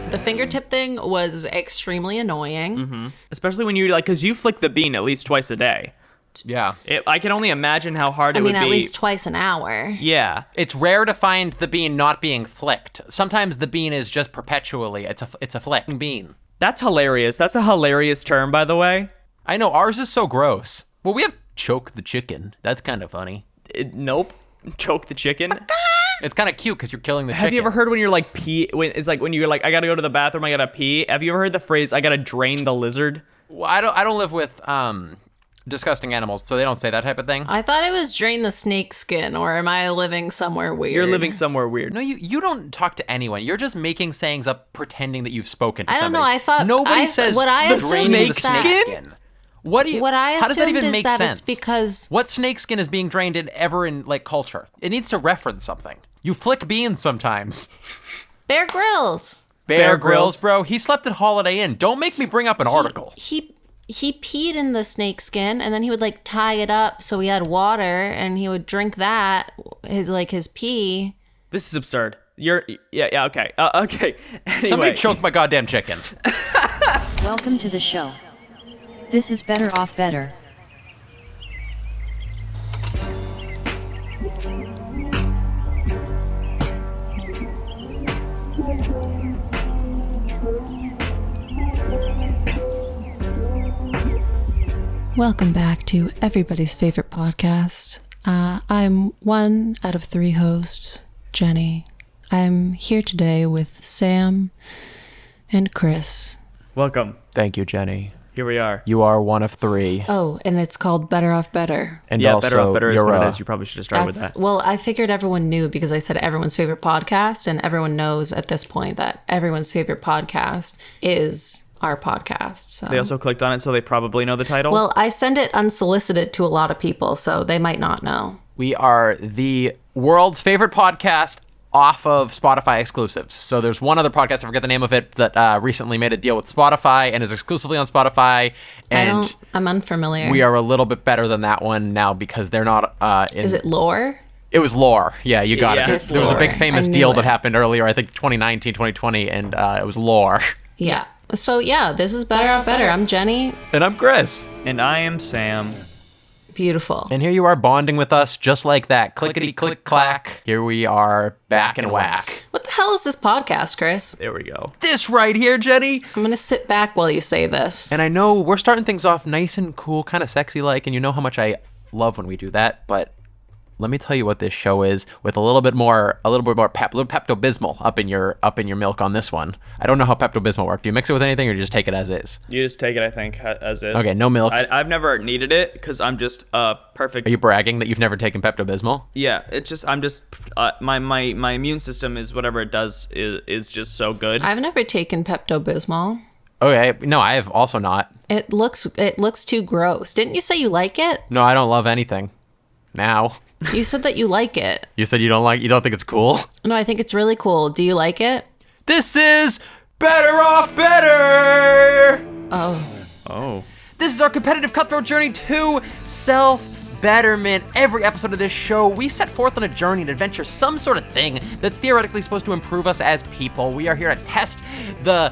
The fingertip thing was extremely annoying. Mm-hmm. Especially when you, because you flick the bean at least twice a day. Yeah. I can only imagine how hard it would be. At least twice an hour. Yeah. It's rare to find the bean not being flicked. Sometimes the bean is just perpetually, it's a flick bean. That's hilarious. That's a hilarious term, by the way. I know, ours is so gross. Well, we have choke the chicken. That's kind of funny. Nope. Choke the chicken. It's kind of cute because you're killing the chicken. Have you ever heard when you're like when you're like, I gotta go to the bathroom, I gotta pee? Have you ever heard the phrase, I gotta drain the lizard? Well, I don't live with disgusting animals, so they don't say that type of thing. I thought it was drain the snake skin, or am I living somewhere weird? You're living somewhere weird. No, you don't talk to anyone. You're just making sayings up, pretending that you've spoken to I don't somebody. know. I thought nobody says what I the assumed drain is the that- snake skin. What I how does that assumed even is make that sense? it's because What snake skin is being drained in ever in like culture? It needs to reference something. You flick beans sometimes. Bear Grylls. Bear Grylls, bro. He slept at Holiday Inn. Don't make me bring up an article. He peed in the snake skin, and then he would like tie it up so he had water, and he would drink that, his pee. This is absurd. Yeah, okay. Okay. Anyway. Somebody choked my goddamn chicken. Welcome to the show. This is Better Off Better. Welcome back to everybody's favorite podcast. I'm one out of 3 hosts, Jenny. I'm here today with Sam and Chris. Welcome. Thank you, Jenny. Here we are. You are one of 3. Oh, and it's called Better Off Better. And yeah, also, Better Off Better is you're what it is. You probably should have started with that. Well, I figured everyone knew because I said everyone's favorite podcast, and everyone knows at this point that everyone's favorite podcast is our podcast. So They also clicked on it, so they probably know the title. well, I send it unsolicited to a lot of people, so they might not know. We are the world's favorite podcast off of Spotify exclusives. So there's one other podcast, I forget the name of it, that recently made a deal with Spotify and is exclusively on Spotify. And I'm unfamiliar. we are a little bit better than that one now because they're not Is it Lore? It was Lore. Yeah, you got Yeah, it. it's There was a big Lore. famous I knew deal it. that happened earlier, I think 2019, 2020, and it was Lore. Yeah. So yeah, this is Better Off Better. I'm Jenny. And I'm Chris. And I am Sam. Beautiful. And here you are bonding with us just like that. Clickety click clack. Here we are back and whack. What the hell is this podcast, Chris? There we go. This right here, Jenny. I'm gonna sit back while you say this. And I know we're starting things off nice and cool, kind of sexy like, and you know how much I love when we do that, but let me tell you what this show is with a little bit more pep, a little Pepto-Bismol up in your milk on this one. I don't know how Pepto-Bismol works. Do you mix it with anything or do you just take it as is? You just take it, I think, as is. Okay, no milk. I've never needed it because I'm just perfect. Are you bragging that you've never taken Pepto-Bismol? Yeah, I'm just my immune system is whatever it does is just so good. I've never taken Pepto-Bismol. Okay, no, I have also not. It looks too gross. Didn't you say you like it? No, I don't love anything. Now. You said that you like it. You said you don't think it's cool? No, I think it's really cool. Do you like it? This is Better Off Better! Oh. This is our competitive cutthroat journey to self-betterment. Every episode of this show, we set forth on a journey, an adventure, some sort of thing that's theoretically supposed to improve us as people. We are here to test the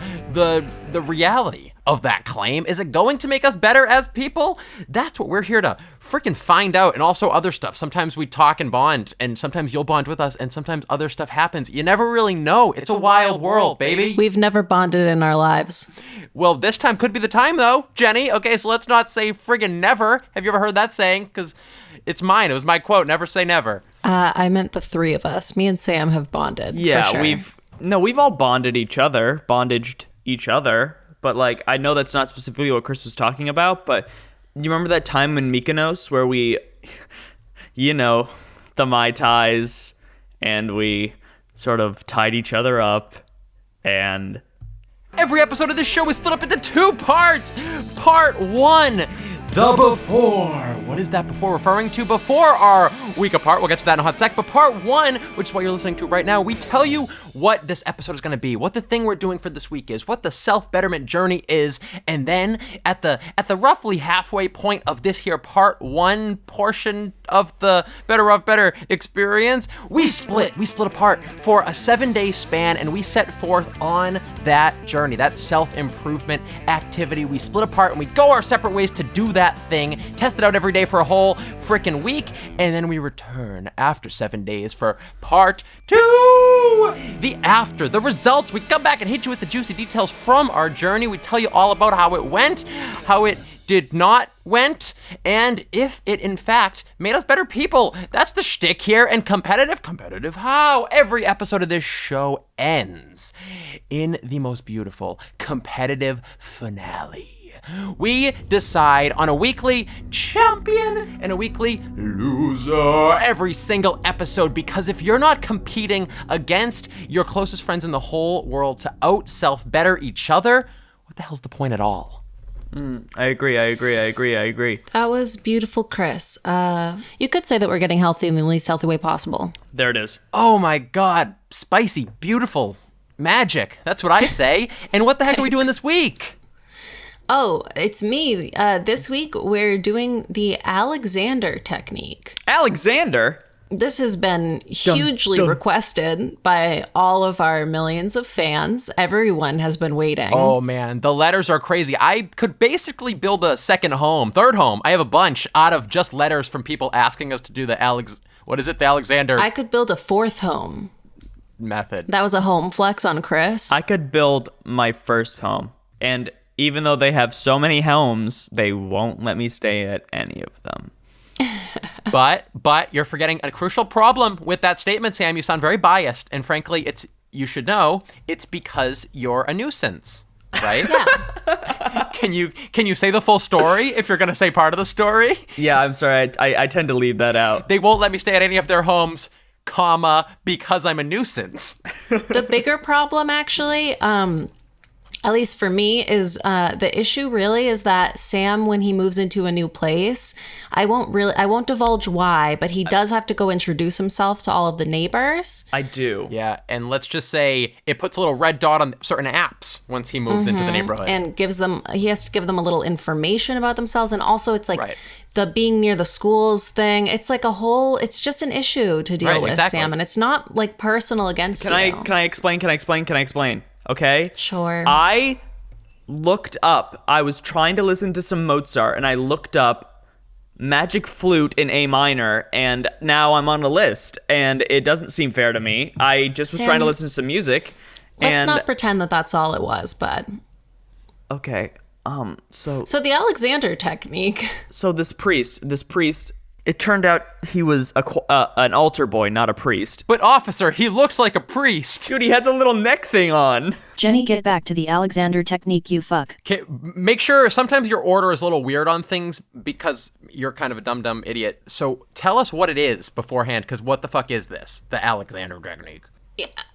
reality of that claim. Is it going to make us better as people? That's what we're here to freaking find out, and also other stuff. Sometimes we talk and bond, and sometimes you'll bond with us, and sometimes other stuff happens. You never really know. It's a wild world, baby. We've never bonded in our lives. Well, this time could be the time, though, Jenny. Okay, so let's not say friggin' never. Have you ever heard that saying? Because it's mine. It was my quote. Never say never. I meant the 3 of us. Me and Sam have bonded. Yeah, for sure. we've all bondaged each other, but like I know that's not specifically what Chris was talking about, but you remember that time in Mykonos where we the Mai Tais and we sort of tied each other up, and Every episode of this show is split up into 2 parts. Part 1, the before, What is that before referring to? Before our week apart, we'll get to that in a hot sec, but part one, which is what you're listening to right now, we tell you what this episode is going to be, what the thing we're doing for this week is, what the self-betterment journey is, and then at the roughly halfway point of this here part one portion of the Better Off Better experience, we split apart for a 7-day span, and we set forth on that journey, that self-improvement activity. We split apart and we go our separate ways to do that thing, test it out every day for a whole freaking week, and then we return after 7 days for part two. The results. We come back and hit you with the juicy details from our journey. We tell you all about how it went, how it did not went, and if it in fact made us better people. That's the shtick here. And competitive how? Every episode of this show ends in the most beautiful competitive finale. We decide on a weekly champion and a weekly loser every single episode, because if you're not competing against your closest friends in the whole world to out-self-better each other, what the hell's the point at all? I agree. That was beautiful, Chris. You could say that we're getting healthy in the least healthy way possible. There it is. Oh my God, spicy, beautiful, magic. That's what I say. And what the heck are we doing this week? Oh, it's me. This week, we're doing the Alexander technique. Alexander? This has been hugely requested by all of our millions of fans. Everyone has been waiting. Oh man, the letters are crazy. I could basically build a third home. I have a bunch out of just letters from people asking us to do the Alexander I could build a fourth home. Method. That was a home flex on Chris. I could build my first home. And even though they have so many homes, they won't let me stay at any of them. But you're forgetting a crucial problem with that statement, Sam. You sound very biased, and frankly, you should know it's because you're a nuisance, right? Yeah. Can you say the full story if you're going to say part of the story? Yeah, I'm sorry. I tend to leave that out. They won't let me stay at any of their homes, because I'm a nuisance. The bigger problem, actually, at least for me, is the issue really is that Sam, when he moves into a new place, I won't divulge why, but he does have to go introduce himself to all of the neighbors. I do. Yeah, and let's just say it puts a little red dot on certain apps once he moves into the neighborhood. And he has to give them a little information about themselves. And also it's like the being near the schools thing. It's like it's just an issue to deal with, exactly. Sam. And it's not like personal against you. Can I explain? Okay? Sure. I looked up, I was trying to listen to some Mozart, and I looked up Magic Flute in A minor, and now I'm on a list, and it doesn't seem fair to me. I just was trying to listen to some music. Let's not pretend that that's all it was, bud. Okay, so the Alexander technique. So this priest, it turned out he was an altar boy, not a priest. But officer, he looked like a priest. Dude, he had the little neck thing on. Jenny, get back to the Alexander technique, you fuck. Okay, make sure sometimes your order is a little weird on things because you're kind of a dumb idiot. So tell us what it is beforehand, because what the fuck is this? The Alexander technique.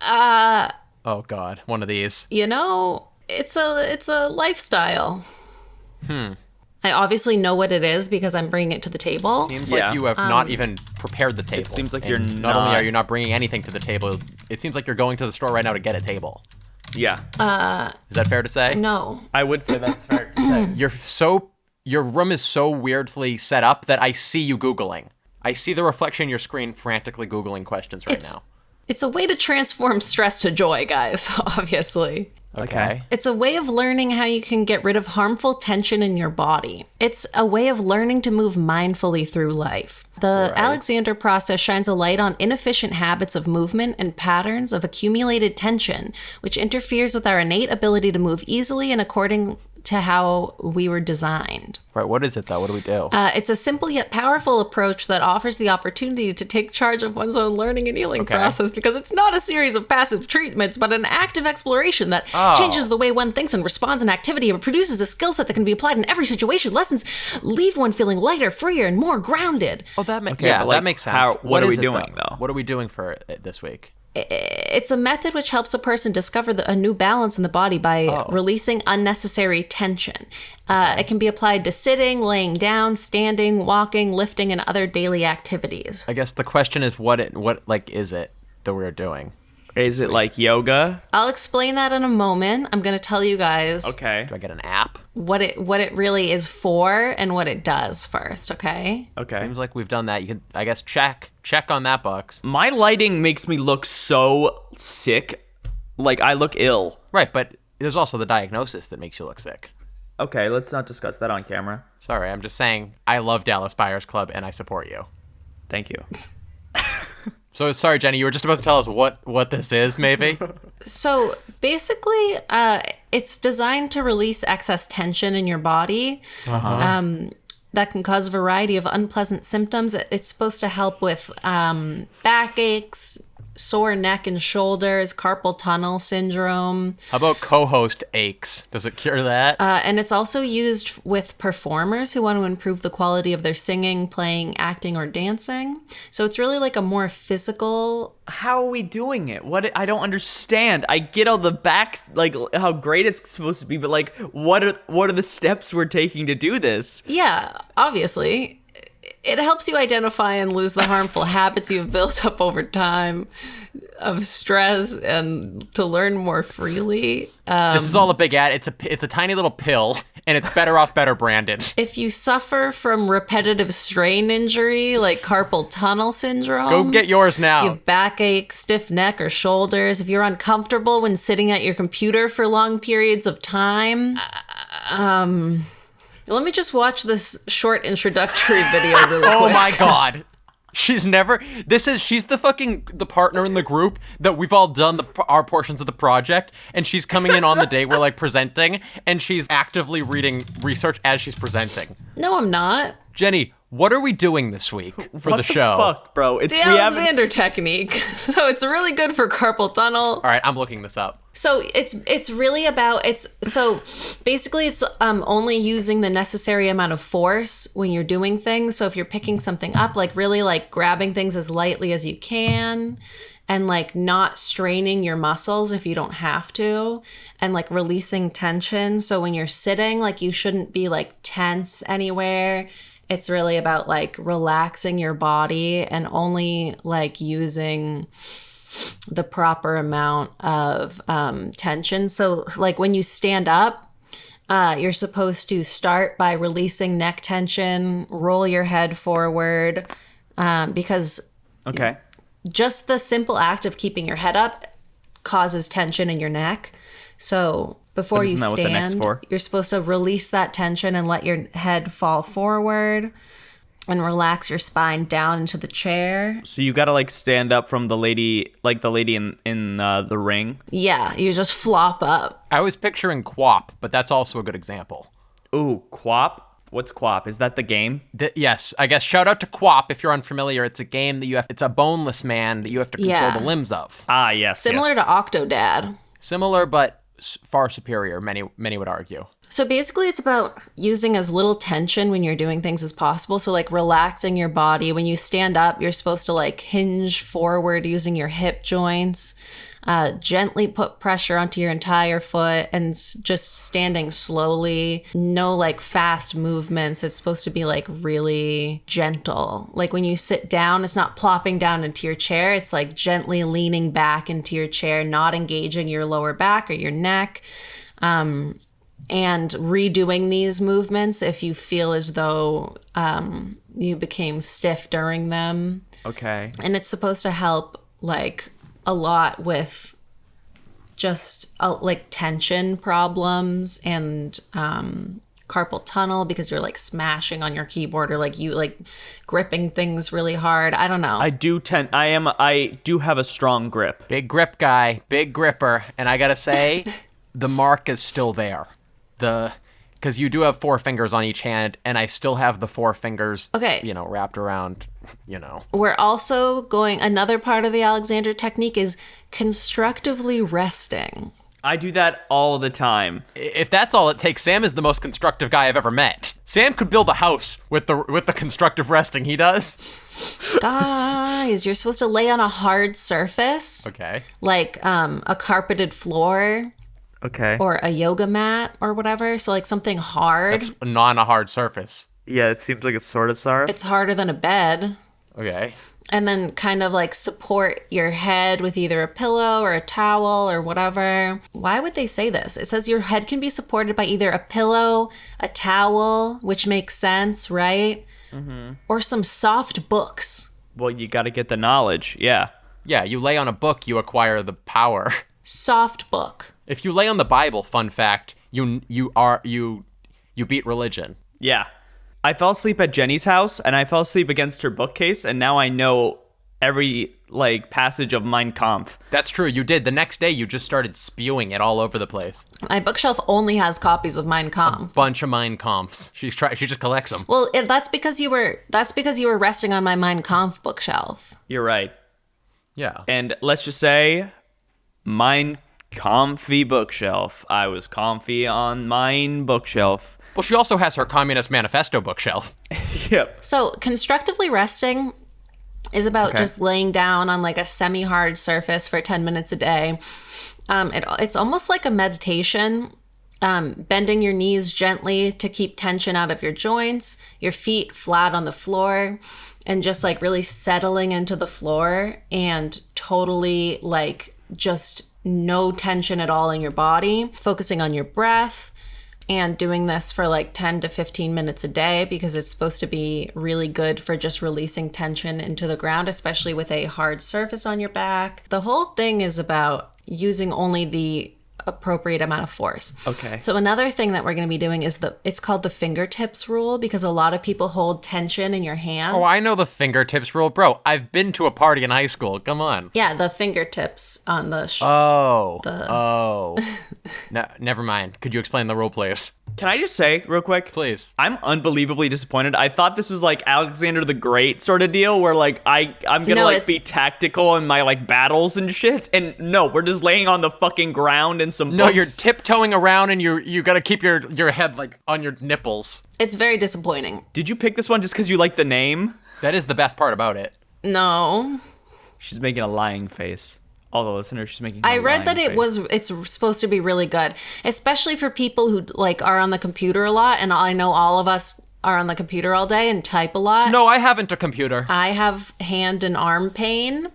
Oh God, one of these. It's a lifestyle. I obviously know what it is because I'm bringing it to the table. Seems like you have not even prepared the table. It seems like not only are you not bringing anything to the table, it seems like you're going to the store right now to get a table. Yeah. Is that fair to say? No. I would say that's fair to say. Your room is so weirdly set up that I see you Googling. I see the reflection in your screen frantically Googling questions right now. It's a way to transform stress to joy, guys, obviously. Okay. It's a way of learning how you can get rid of harmful tension in your body. It's a way of learning to move mindfully through life. The Alexander process shines a light on inefficient habits of movement and patterns of accumulated tension, which interferes with our innate ability to move easily and according to how we were designed. Right, what is it though? What do we do? It's a simple yet powerful approach that offers the opportunity to take charge of one's own learning and healing process, because it's not a series of passive treatments, but an active exploration that changes the way one thinks and responds in activity and produces a skill set that can be applied in every situation. Lessons leave one feeling lighter, freer, and more grounded. Oh, that makes that makes sense. What are is we it, doing though? What are we doing for it this week? It's a method which helps a person discover a new balance in the body by releasing unnecessary tension. It can be applied to sitting, laying down, standing, walking, lifting, and other daily activities. I guess the question is what is it that we're doing? Is it like yoga? I'll explain that in a moment. I'm going to tell you guys Okay. Do I get an app? what it really is for and what it does first, okay? Okay. Seems like we've done that. You can, I guess, check on that box. My lighting makes me look so sick. Like, I look ill. Right, but there's also the diagnosis that makes you look sick. Okay, let's not discuss that on camera. Sorry, I'm just saying I love Dallas Buyers Club and I support you. Thank you. So, sorry, Jenny, you were just about to tell us what this is, maybe? So basically, it's designed to release excess tension in your body. That can cause a variety of unpleasant symptoms. It's supposed to help with backaches, sore neck and shoulders, carpal tunnel syndrome. How about co-host aches? Does it cure that? And it's also used with performers who want to improve the quality of their singing, playing, acting, or dancing. So it's really like a more physical... How are we doing it? I don't understand. I get all the back, like how great it's supposed to be, but like, what are the steps we're taking to do this? Yeah, obviously. It helps you identify and lose the harmful habits you've built up over time of stress and to learn more freely. This is all a big ad. It's a tiny little pill, and it's better branded. If you suffer from repetitive strain injury like carpal tunnel syndrome, Go get yours if you now. have backache, stiff neck, or shoulders, if you're uncomfortable when sitting at your computer for long periods of time, let me just watch this short introductory video really quick. Oh my god. She's the partner in the group that we've all done our portions of the project, and she's coming in on the day we're like presenting, and she's actively reading research as she's presenting. No, I'm not. Jenny, what are we doing this week for What the show? Fuck, bro? The Alexander technique. So it's really good for carpal tunnel. All right, I'm looking this up. So it's really about so basically it's only using the necessary amount of force when you're doing things. So if you're picking something up, like really like grabbing things as lightly as you can and like not straining your muscles if you don't have to, and like releasing tension. So when you're sitting, like you shouldn't be like tense anywhere. It's really about like relaxing your body and only like using the proper amount of tension. So like when you stand up, you're supposed to start by releasing neck tension, roll your head forward, because Okay. just the simple act of keeping your head up causes tension in your neck. So before But you isn't that what the neck's stand, for? you're supposed to release that tension and let your head fall forward and relax your spine down into the chair. So you gotta like stand up from the lady in the ring. Yeah, you just flop up. I was picturing QWOP, but that's also a good example. Ooh, QWOP? What's QWOP? Is that the game? Yes, I guess shout out to QWOP if you're unfamiliar. It's a game that it's a boneless man that you have to control Yeah. the limbs of. Ah, yes. Similar yes. to Octodad. Similar, but far superior, many would argue. So basically it's about using as little tension when you're doing things as possible. So like relaxing your body. When you stand up, you're supposed to like hinge forward using your hip joints. Gently put pressure onto your entire foot and just standing slowly. No like fast movements. It's supposed to be like really gentle. Like when you sit down, it's not plopping down into your chair. It's like gently leaning back into your chair, not engaging your lower back or your neck. And redoing these movements if you feel as though you became stiff during them. Okay. And it's supposed to help like a lot with just like tension problems and carpal tunnel because you're like smashing on your keyboard or like you like gripping things really hard. I don't know. I do have a strong grip. Big grip guy, big gripper, and I gotta say, the mark is still there. Because you do have 4 fingers on each hand, and I still have the 4 fingers, Okay. Wrapped around, We're also another part of the Alexander technique is constructively resting. I do that all the time. If that's all it takes, Sam is the most constructive guy I've ever met. Sam could build a house with the constructive resting he does. Guys, you're supposed to lay on a hard surface. Okay. Like a carpeted floor. Okay. Or a yoga mat or whatever. So like something hard. That's not a hard surface. Yeah, it seems like a sort of sorrow. It's harder than a bed. Okay. And then kind of like support your head with either a pillow or a towel or whatever. Why would they say this? It says your head can be supported by either a pillow, a towel, which makes sense, right? Mm-hmm. Or some soft books. Well, you got to get the knowledge. Yeah. Yeah, you lay on a book, you acquire the power. Soft book. If you lay on the Bible, fun fact, you beat religion. Yeah. I fell asleep at Jenny's house, and I fell asleep against her bookcase, and now I know every, passage of Mein Kampf. That's true, you did. The next day, you just started spewing it all over the place. My bookshelf only has copies of Mein Kampf. Bunch of Mein Kampfs. She just collects them. Well, that's because you were resting on my Mein Kampf bookshelf. You're right. Yeah. And let's just say, Mein Comfy bookshelf. I was comfy on mine bookshelf. Well, she also has her Communist Manifesto bookshelf. Yep. So constructively resting is about just laying down on like a semi-hard surface for 10 minutes a day. It's almost like a meditation, bending your knees gently to keep tension out of your joints, your feet flat on the floor, and just like really settling into the floor and totally like just no tension at all in your body, focusing on your breath. And doing this for like 10 to 15 minutes a day because it's supposed to be really good for just releasing tension into the ground, especially with a hard surface on your back. The whole thing is about using only the appropriate amount of force. Okay. So another thing that we're going to be doing is it's called the fingertips rule because a lot of people hold tension in your hands. Oh, I know the fingertips rule. Bro, I've been to a party in high school. Come on. Yeah, the fingertips on the... No, never mind. Could you explain the rule, please? Can I just say real quick? Please. I'm unbelievably disappointed. I thought this was like Alexander the Great sort of deal where like I'm gonna be tactical in my like battles and shit. And no, we're just laying on the fucking ground and some No, books. you're tiptoeing around and you gotta keep your head like on your nipples. It's very disappointing. Did you pick this one just because you like the name? That is the best part about it. No. She's making a lying face. All the listeners, she's making. I read that it's supposed to be really good, especially for people who like are on the computer a lot. And I know all of us are on the computer all day and type a lot. No, I haven't a computer. I have hand and arm pain.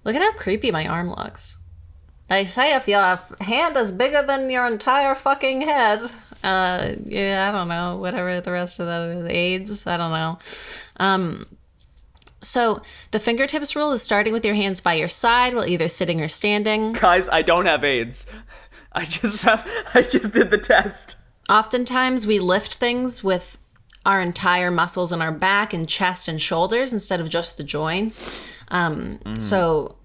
Look at how creepy my arm looks. They say if your hand is bigger than your entire fucking head, I don't know, whatever the rest of that is, AIDS, I don't know. So the fingertips rule is starting with your hands by your side while either sitting or standing. Guys, I don't have AIDS. I just did the test. Oftentimes we lift things with our entire muscles in our back and chest and shoulders instead of just the joints. So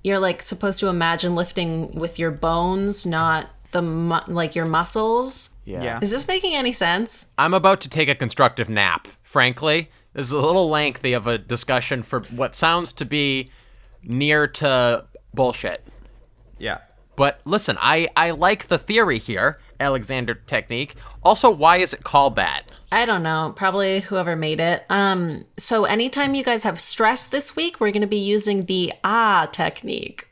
you're like supposed to imagine lifting with your bones, not like your muscles. Yeah. Is this making any sense? I'm about to take a constructive nap, frankly. This is a little lengthy of a discussion for what sounds to be near to bullshit. Yeah. But listen, I like the theory here, Alexander technique. Also, why is it called that? I don't know. Probably whoever made it. So anytime you guys have stress this week, we're going to be using the technique.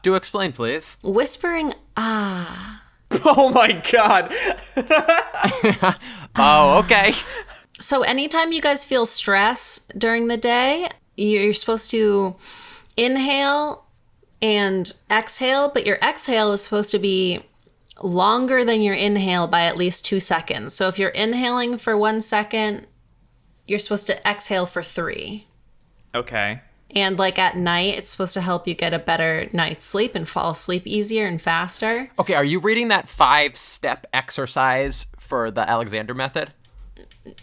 Do explain, please. Whispering Oh my god. Oh, okay. So anytime you guys feel stress during the day, you're supposed to inhale and exhale, but your exhale is supposed to be longer than your inhale by at least 2 seconds. So if you're inhaling for 1 second, you're supposed to exhale for 3. Okay. And like at night, it's supposed to help you get a better night's sleep and fall asleep easier and faster. Okay, are you reading that 5-step exercise for the Alexander method?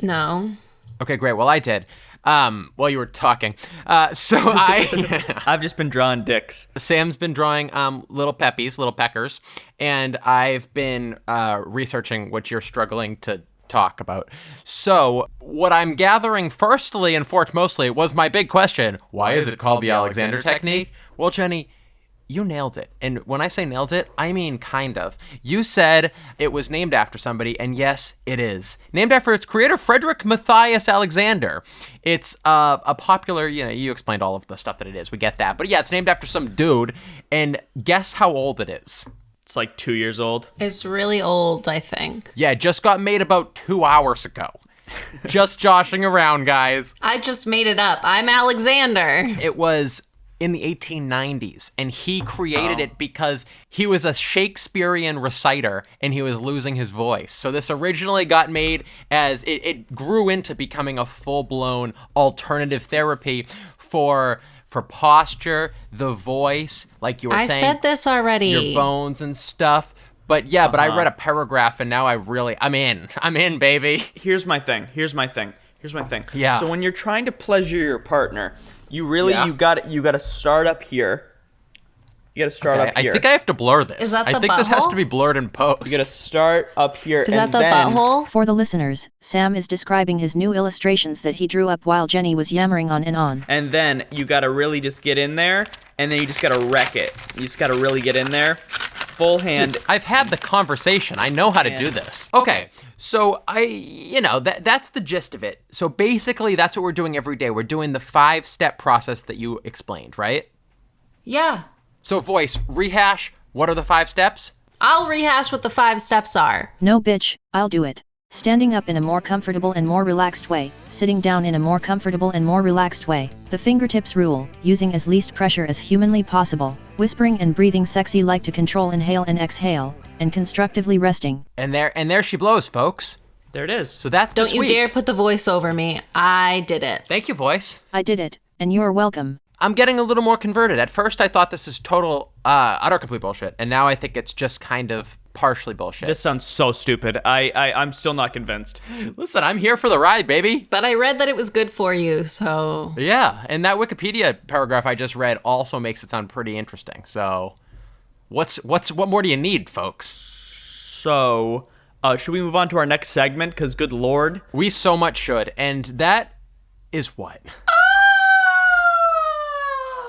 No. Okay, great. Well, I did. While you were talking. I've just been drawing dicks. Sam's been drawing little peppies, little peckers, and I've been researching what you're struggling to talk about. So what I'm gathering firstly and foremost was my big question. Why is it called the Alexander technique? Well, Jenny, you nailed it. And when I say nailed it, I mean kind of. You said it was named after somebody, and yes, it is. Named after its creator, Frederick Matthias Alexander. It's a popular, you explained all of the stuff that it is. We get that. But yeah, it's named after some dude, and guess how old it is? It's like 2 years old. It's really old, I think. Yeah, it just got made about 2 hours ago. Just joshing around, guys. I just made it up. I'm Alexander. It was in the 1890s, and he created it because he was a Shakespearean reciter, and he was losing his voice. So this originally got made as, it grew into becoming a full-blown alternative therapy for posture, the voice, like you were saying. I said this already. Your bones and stuff. But yeah, but I read a paragraph and now I'm in, baby. Here's my thing. Yeah. So when you're trying to pleasure your partner, you got to start up here. You got to start up here. I think I have to blur this. Is that the I think this has butthole? to be blurred in post. You got to start up here. Is that the butthole? For the listeners, Sam is describing his new illustrations that he drew up while Jenny was yammering on and on. And then you got to really just get in there, and then you just got to wreck it. You just got to really get in there. Full hand. Dude, I've had the conversation. I know how to do this. Okay, so that's the gist of it. So basically, that's what we're doing every day. We're doing the 5-step process that you explained, right? Yeah. So voice, rehash, what are the 5 steps? I'll rehash what the 5 steps are. No bitch, I'll do it. Standing up in a more comfortable and more relaxed way, sitting down in a more comfortable and more relaxed way, the fingertips rule, using as least pressure as humanly possible, whispering and breathing sexy like to control inhale and exhale, and constructively resting. And there she blows, folks. There it is. So that's Don't this you week. dare put the voice over me. I did it. Thank you, voice. I did it, and you're welcome. I'm getting a little more converted. At first, I thought this is total, utter complete bullshit, and now I think it's just kind of partially bullshit. This sounds so stupid. I'm still not convinced. Listen, I'm here for the ride, baby. But I read that it was good for you, so... Yeah, and that Wikipedia paragraph I just read also makes it sound pretty interesting. So, what more do you need, folks? So, should we move on to our next segment? Because good lord. We so much should, and that is what?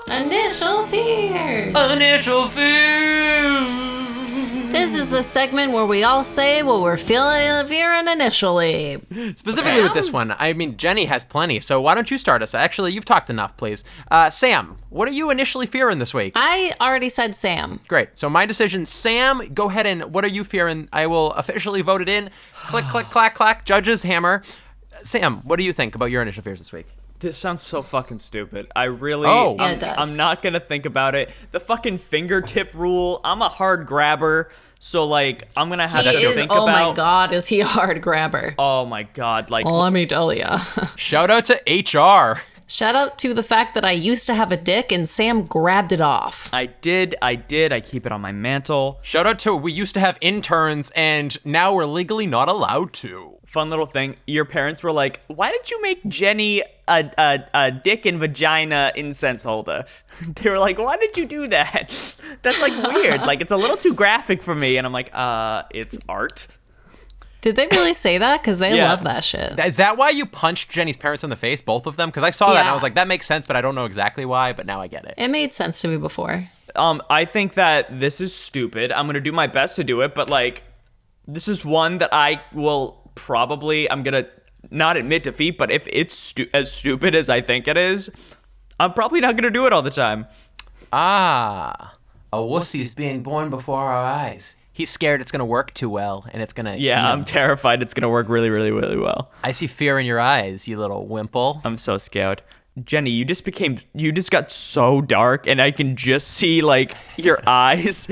Initial fears. Initial fears. This is a segment where we all say what we're fearing initially. Specifically with this one, I mean, Jenny has plenty, so why don't you start us? Actually, you've talked enough, please. Sam, what are you initially fearing this week? I already said Sam. Great. So my decision, Sam, go ahead and what are you fearing? I will officially vote it in. Click, click, clack, clack, judge's hammer. Sam, what do you think about your initial fears this week? This sounds so fucking stupid. I really, Yeah, it does. I'm not gonna think about it. The fucking fingertip rule. I'm a hard grabber, so like I'm gonna have to think about. Oh my god, is he a hard grabber? Oh my god, like Well, let me tell ya. Shout out to HR. Shout out to the fact that I used to have a dick and Sam grabbed it off. I did. I keep it on my mantle. Shout out to we used to have interns and now we're legally not allowed to. Fun little thing. Your parents were like, "Why did you make Jenny a dick and vagina incense holder?" They were like, "Why did you do that? That's like weird. Like it's a little too graphic for me." And I'm like, it's art." Did they really say that? Because they Yeah. love that shit. Is that why you punched Jenny's parents in the face, both of them? Because I saw that and I Yeah. was like, that makes sense, but I don't know exactly why, but now I get it. It made sense to me before. I think that this is stupid. I'm gonna do my best to do it, but like, this is one that I will probably. I'm gonna not admit defeat, but if it's as stupid as I think it is, I'm probably not gonna do it all the time. A wussy's being born before our eyes. He's scared it's going to work too well, and it's going to... Yeah, I'm terrified it's gonna work really, really, really well. I see fear in your eyes, you little wimple. I'm so scared. Jenny, you just got so dark, and I can just see, like, your eyes.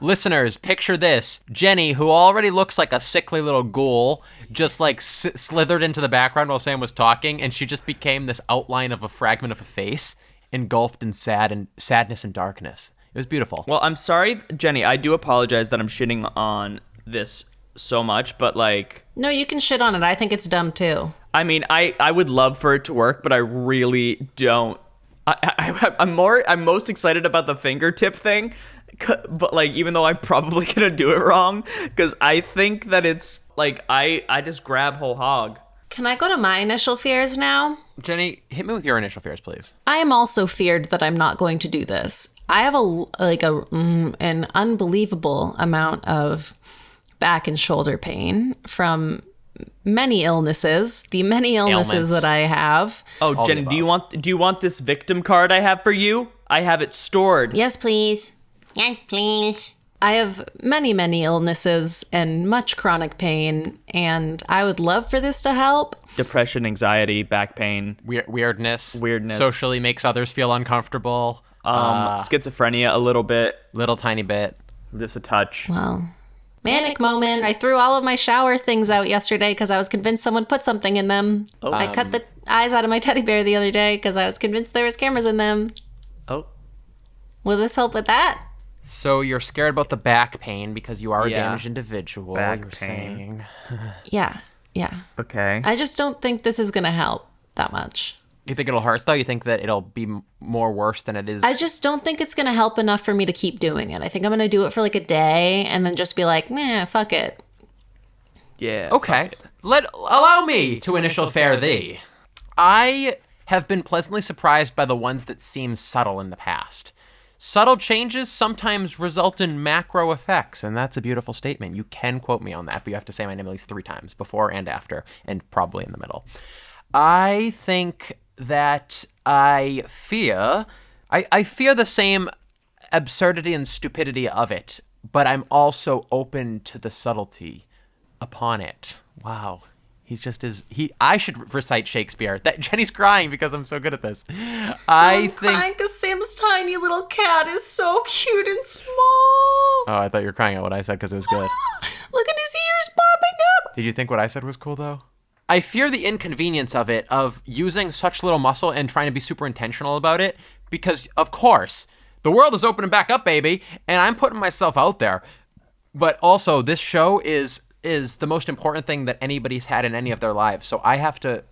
Listeners, picture this. Jenny, who already looks like a sickly little ghoul, just, like, slithered into the background while Sam was talking, and she just became this outline of a fragment of a face, engulfed in sadness and darkness. It was beautiful. Well, I'm sorry, Jenny. I do apologize that I'm shitting on this so much, but, like... No, you can shit on it. I think it's dumb, too. I mean, I would love for it to work, but I really don't. I'm most excited about the fingertip thing, but like even though I'm probably gonna do it wrong, because I think that it's like I just grab whole hog. Can I go to my initial fears now? Jenny, hit me with your initial fears, please. I am also feared that I'm not going to do this. I have an unbelievable amount of back and shoulder pain from many illnesses, the many illnesses Ailments. that I have. Oh, All Jenny, the do you want this victim card I have for you? I have it stored. Yes, please. Yes, please. I have many, many illnesses and much chronic pain, and I would love for this to help. Depression, anxiety, back pain, Weirdness. Weirdness. Socially makes others feel uncomfortable. schizophrenia a little bit, Little tiny bit. just a touch. Well, manic moment. I threw all of my shower things out yesterday because I was convinced someone put something in them. I cut the eyes out of my teddy bear the other day because I was convinced there was cameras in them. Oh, Will this help with that? So you're scared about the back pain because you are a Yeah. damaged individual. Back you're pain. saying. Yeah. okay. I just don't think this is going to help that much. You think it'll hurt though? You think that it'll be more worse than it is? I just don't think it's going to help enough for me to keep doing it. I think I'm going to do it for like a day and then just be like, meh, fuck it. Yeah. Okay. Allow me to initial fare thee. I have been pleasantly surprised by the ones that seem subtle in the past. Subtle changes sometimes result in macro effects, and that's a beautiful statement. You can quote me on that, but you have to say my name at least 3 times, before and after, and probably in the middle. I think that I fear the same absurdity and stupidity of it, but I'm also open to the subtlety upon it. Wow. He's just as I should recite Shakespeare. That Jenny's crying because I'm so good at this. I think because Sam's tiny little cat is so cute and small. Oh, I thought you were crying at what I said because it was good. Look at his ears popping up. Did you think what I said was cool though? I fear the inconvenience of it, of using such little muscle and trying to be super intentional about it, because of course the world is opening back up, baby, and I'm putting myself out there. But also, this show is the most important thing that anybody's had in any of their lives. So I have to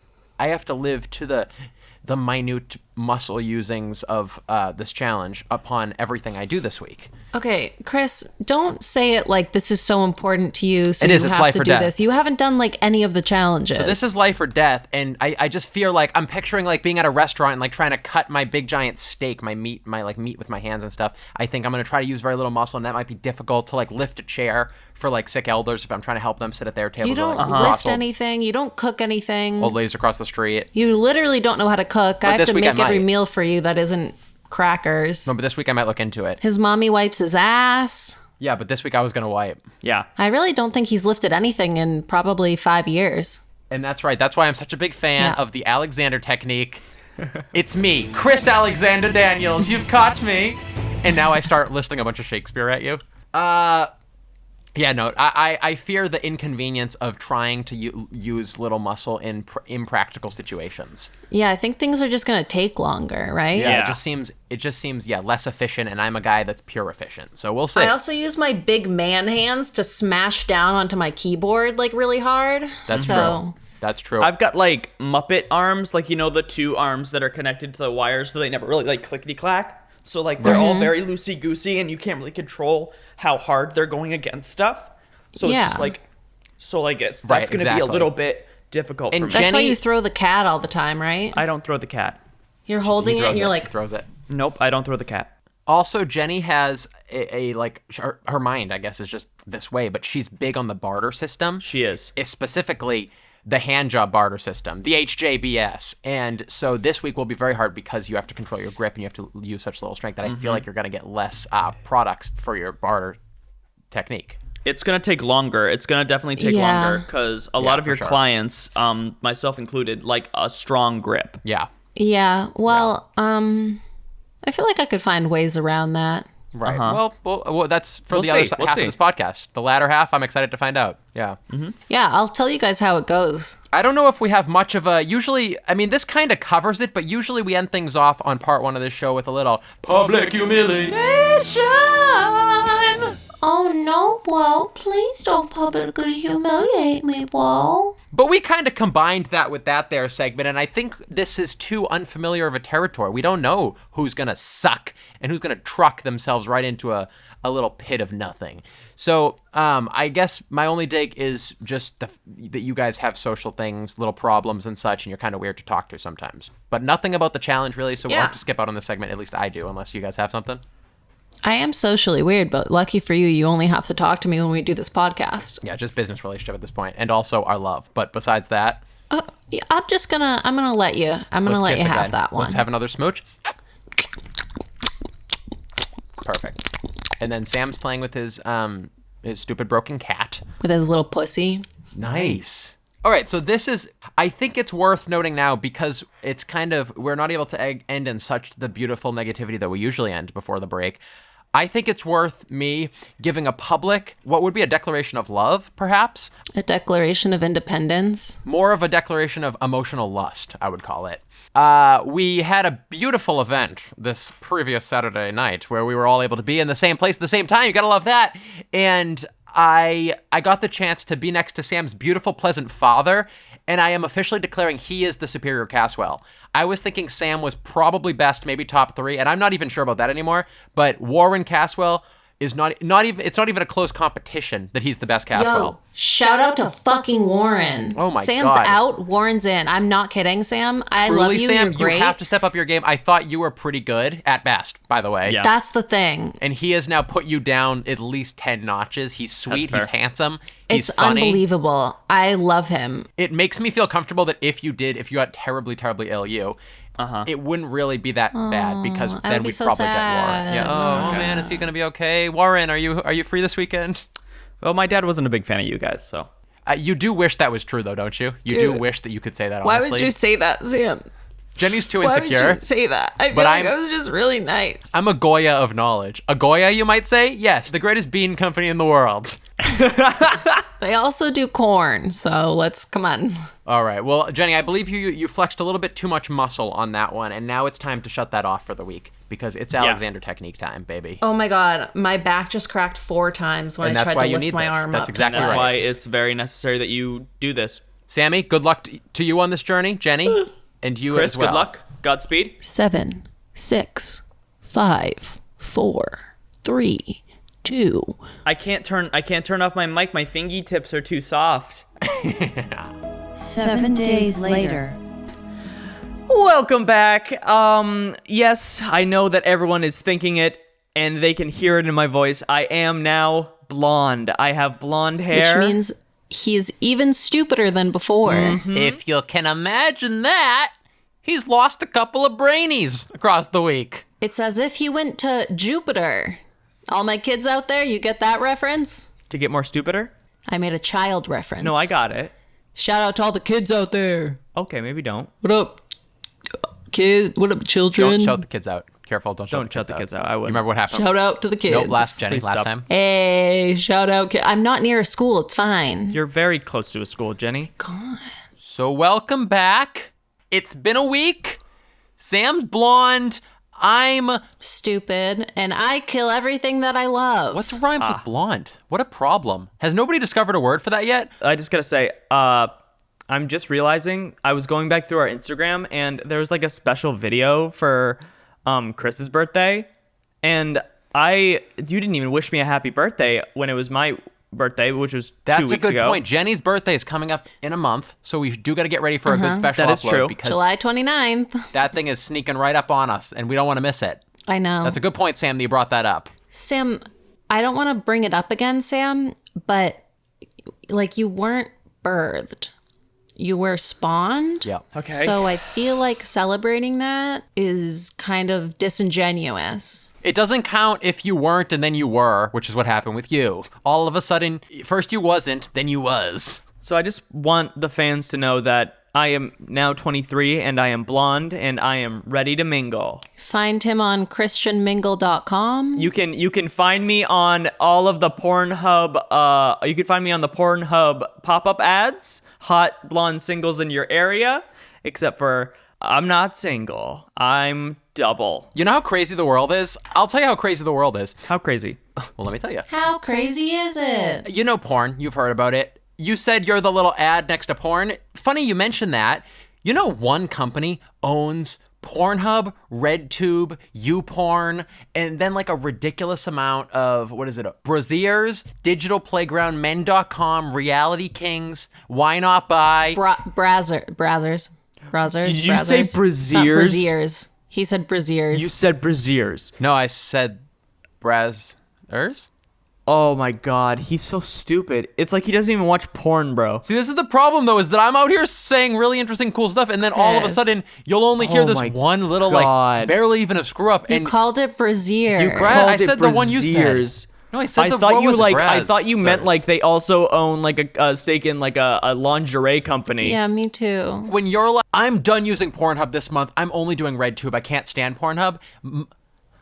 live to the minute muscle usings of this challenge upon everything I do this week. Okay, Chris, don't say it like this is so important to you, so It is, you it's have life to or do death. this. You haven't done like any of the challenges. So this is life or death, and I just feel like I'm picturing like being at a restaurant and like trying to cut my big giant steak, my meat with my hands and stuff. I think I'm gonna try to use very little muscle, and that might be difficult to like lift a chair for like sick elders if I'm trying to help them sit at their table. You don't like, lift cross anything. You don't cook anything. old ladies across the street. You literally don't know how to cook. I have this to week I make every might. meal for you that isn't crackers. No, but this week I might look into it. His mommy wipes his ass. Yeah, but this week I was gonna wipe. Yeah. I really don't think he's lifted anything in probably 5 years. And that's right. That's why I'm such a big fan Yeah. of the Alexander technique. It's me, Chris Alexander Daniels. You've caught me. And now I start listing a bunch of Shakespeare at you. Yeah, no, I fear the inconvenience of trying to use little muscle in impractical situations. Yeah, I think things are just going to take longer, right? Yeah, Yeah. it just seems less efficient, and I'm a guy that's pure efficient. So we'll see. I also use my big man hands to smash down onto my keyboard like really hard. That's so, true. That's true. I've got like Muppet arms, like, you know, the 2 arms that are connected to the wires so they never really like clickety clack. So like they're all very loosey goosey and you can't really control how hard they're going against stuff. So Yeah. it's just like, that's Right, going to be a exactly. little bit difficult And for me. That's why Jenny- you throw the cat all the time, right? I don't throw the cat. You're holding it Throws and you're it, like, throws it. Nope, I don't throw the cat. Also, Jenny has a like her mind, I guess, is just this way, but she's big on the barter system. She is. It's specifically the hand job barter system, the HJBS. And so this week will be very hard because you have to control your grip and you have to use such little strength that I feel like you're going to get less products for your barter technique. It's going to take longer. It's going to definitely take Yeah. longer because a lot of for your sure. clients, myself included, like a strong grip. Yeah. yeah, well, I feel like I could find ways around that. Right. Well, that's for We'll the other see. We'll half see. of this podcast. The latter half, I'm excited to find out. Yeah. Yeah, I'll tell you guys how it goes. I don't know if we have much of a, usually, I mean, this kind of covers it, but usually we end things off on part 1 of this show with a little public humiliation. Oh no, Whoa. Please don't publicly humiliate me, Whoa. But we kind of combined that with that there segment, and I think this is too unfamiliar of a territory. We don't know who's going to suck and who's going to truck themselves right into a a little pit of nothing. So I guess my only dig is just that you guys have social things, little problems and such, and you're kind of weird to talk to sometimes. But nothing about the challenge, really, so we'll have to skip out on this segment. At least I do, unless you guys have something. I am socially weird, but lucky for you, you only have to talk to me when we do this podcast. Yeah, just business relationship at this point, and also our love. But besides that... Yeah, I'm gonna let you have that one. Let's have another smooch. Perfect. And then Sam's playing with his stupid broken cat. With his little pussy. Nice. All right, so I think it's worth noting now because it's we're not able to end in such the beautiful negativity that we usually end before the break. I think it's worth me giving a public, what would be a declaration of love, perhaps? A declaration of independence. More of a declaration of emotional lust, I would call it. We had a beautiful event this previous Saturday night where we were all able to be in the same place at the same time. You gotta love that. And I got the chance to be next to Sam's beautiful, pleasant father, and I am officially declaring he is the superior Caswell. I was thinking Sam was probably best, maybe top 3, and I'm not even sure about that anymore, but Warren Caswell is not even a close competition that he's the best Caswell. Yo, shout out to fucking Warren. Oh my Sam's God. out, Warren's in. I'm not kidding, Sam. I Truly, love you. Sam, You're great. you have to step up your game. I thought you were pretty good at best, by the way. Yeah. That's the thing. And he has now put you down at least 10 notches. He's sweet. That's He's fair. handsome. He's It's funny. unbelievable. I love him. It makes me feel comfortable that if you got terribly, terribly ill, it wouldn't really be that bad because I then would be we'd so probably sad. get Warren. Yeah. Oh man, is he gonna be okay? Warren, are you free this weekend? Well, my dad wasn't a big fan of you guys, so. You do wish that was true though, don't you? You do wish that you could say that honestly. say that, Sam? Jenny's too insecure. say that? I feel But I'm- I was just really nice. I'm a Goya of knowledge. A Goya, you might say? Yes, the greatest bean company in the world. They also do corn, so come on. All right. Well, Jenny, I believe you flexed a little bit too much muscle on that one, and now it's time to shut that off for the week because it's Alexander technique time, baby. Oh my God, my back just cracked 4 times when And I that's tried why to you lift need my this. arm That's up. exactly That's right. why it's very necessary that you do this. Sammy, good luck to you on this journey. Jenny, and you Chris, as well. good luck. Godspeed. 7, 6, 5, 4, 3, 2. I can't turn off my mic. My fingy tips are too soft. 7 days later. Welcome back. Yes, I know that everyone is thinking it and they can hear it in my voice. I am now blonde. I have blonde hair. Which means he is even stupider than before. If you can imagine that, he's lost a couple of brainies across the week. It's as if he went to Jupiter. All my kids out there, you get that reference? to get more stupider? I made a child reference. No, I got it. Shout out to all the kids out there. Okay, maybe don't. What up, kids? What up, children? Don't shout the kids out. Careful, don't Don't shut the kids out. I You wouldn't. remember what happened? Shout out to the kids. Nope, last Please stop. time. Hey, shout out. I'm not near a school. It's fine. You're very close to a school, Jenny. God. So welcome back. It's been a week. Sam's blonde. I'm... Stupid. And I kill everything that I love. What's rhymes with blonde? What a problem. Has nobody discovered a word for that yet? I just gotta say, I'm just realizing I was going back through our Instagram and there was like a special video for Chris's birthday, and you didn't even wish me a happy birthday when it was my birthday, which was 2 weeks ago. That's a good point. Jenny's birthday is coming up in a month, so we do got to get ready for a good special That is upload true. because July 29th. that thing is sneaking right up on us, and we don't want to miss it. I know. That's a good point, Sam, that you brought that up. Sam, I don't want to bring it up again, Sam, but like you weren't birthed. You were spawned. Yeah. Okay. So I feel like celebrating that is kind of disingenuous. It doesn't count if you weren't and then you were, which is what happened with you. All of a sudden, first you wasn't, then you was. So I just want the fans to know that I am now 23 and I am blonde and I am ready to mingle. Find him on christianmingle.com. You can find me on all of the Pornhub. You can find me on the Pornhub pop-up ads. Hot blonde singles in your area, except for I'm not single. I'm double. You know how crazy the world is? I'll tell you how crazy the world is. How crazy? Well, let me tell you. How crazy is it? You know porn. You've heard about it. You said you're the little ad next to porn. Funny you mentioned that. You know one company owns Pornhub, RedTube, YouPorn, and then like a ridiculous amount of, Braziers, Digital Playground, Men.com, Reality Kings, Why Not Buy. Brazzers. Did you say braziers? Braziers. He said braziers. You said braziers. No, I said Brazzers? Oh my god, he's so stupid. It's like he doesn't even watch porn, bro. See, this is the problem, though, is that I'm out here saying really interesting, cool stuff, and then all of a Yes. sudden, you'll only hear Oh this my one little, God. like, barely even a screw-up. You And called it brazier. You I said the one you said. braziers. No, I said I the thought what you was it? I thought you meant Brazzers. like they also own like a stake in like a lingerie company. Yeah, me too. When you're like, I'm done using Pornhub this month, I'm only doing RedTube, I can't stand Pornhub.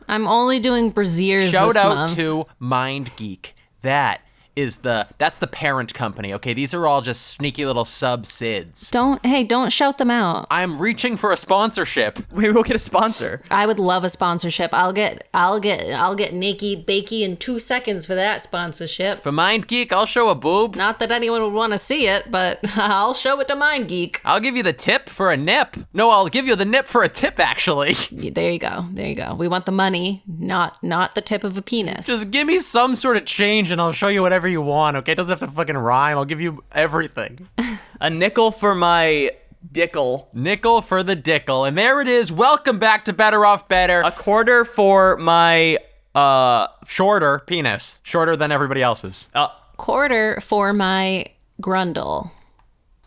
I'm only doing braziers Shout this out month. to MindGeek. That's the parent company, okay? These are all just sneaky little sub-sids. Don't shout them out. I'm reaching for a sponsorship. Maybe we'll get a sponsor. I would love a sponsorship. I'll get naked bakey in 2 seconds for that sponsorship. For MindGeek, I'll show a boob. Not that anyone would want to see it, but I'll show it to MindGeek. I'll give you the tip for a nip. No, I'll give you the nip for a tip, actually. There you go. We want the money, not the tip of a penis. Just give me some sort of change and I'll show you whatever you want, okay? It doesn't have to fucking rhyme. I'll give you everything. A nickel for my dickle. Nickel for the dickle. And there it is. Welcome back to Better Off Better. A quarter for my Shorter penis. Shorter than everybody else's. Quarter for my grundle.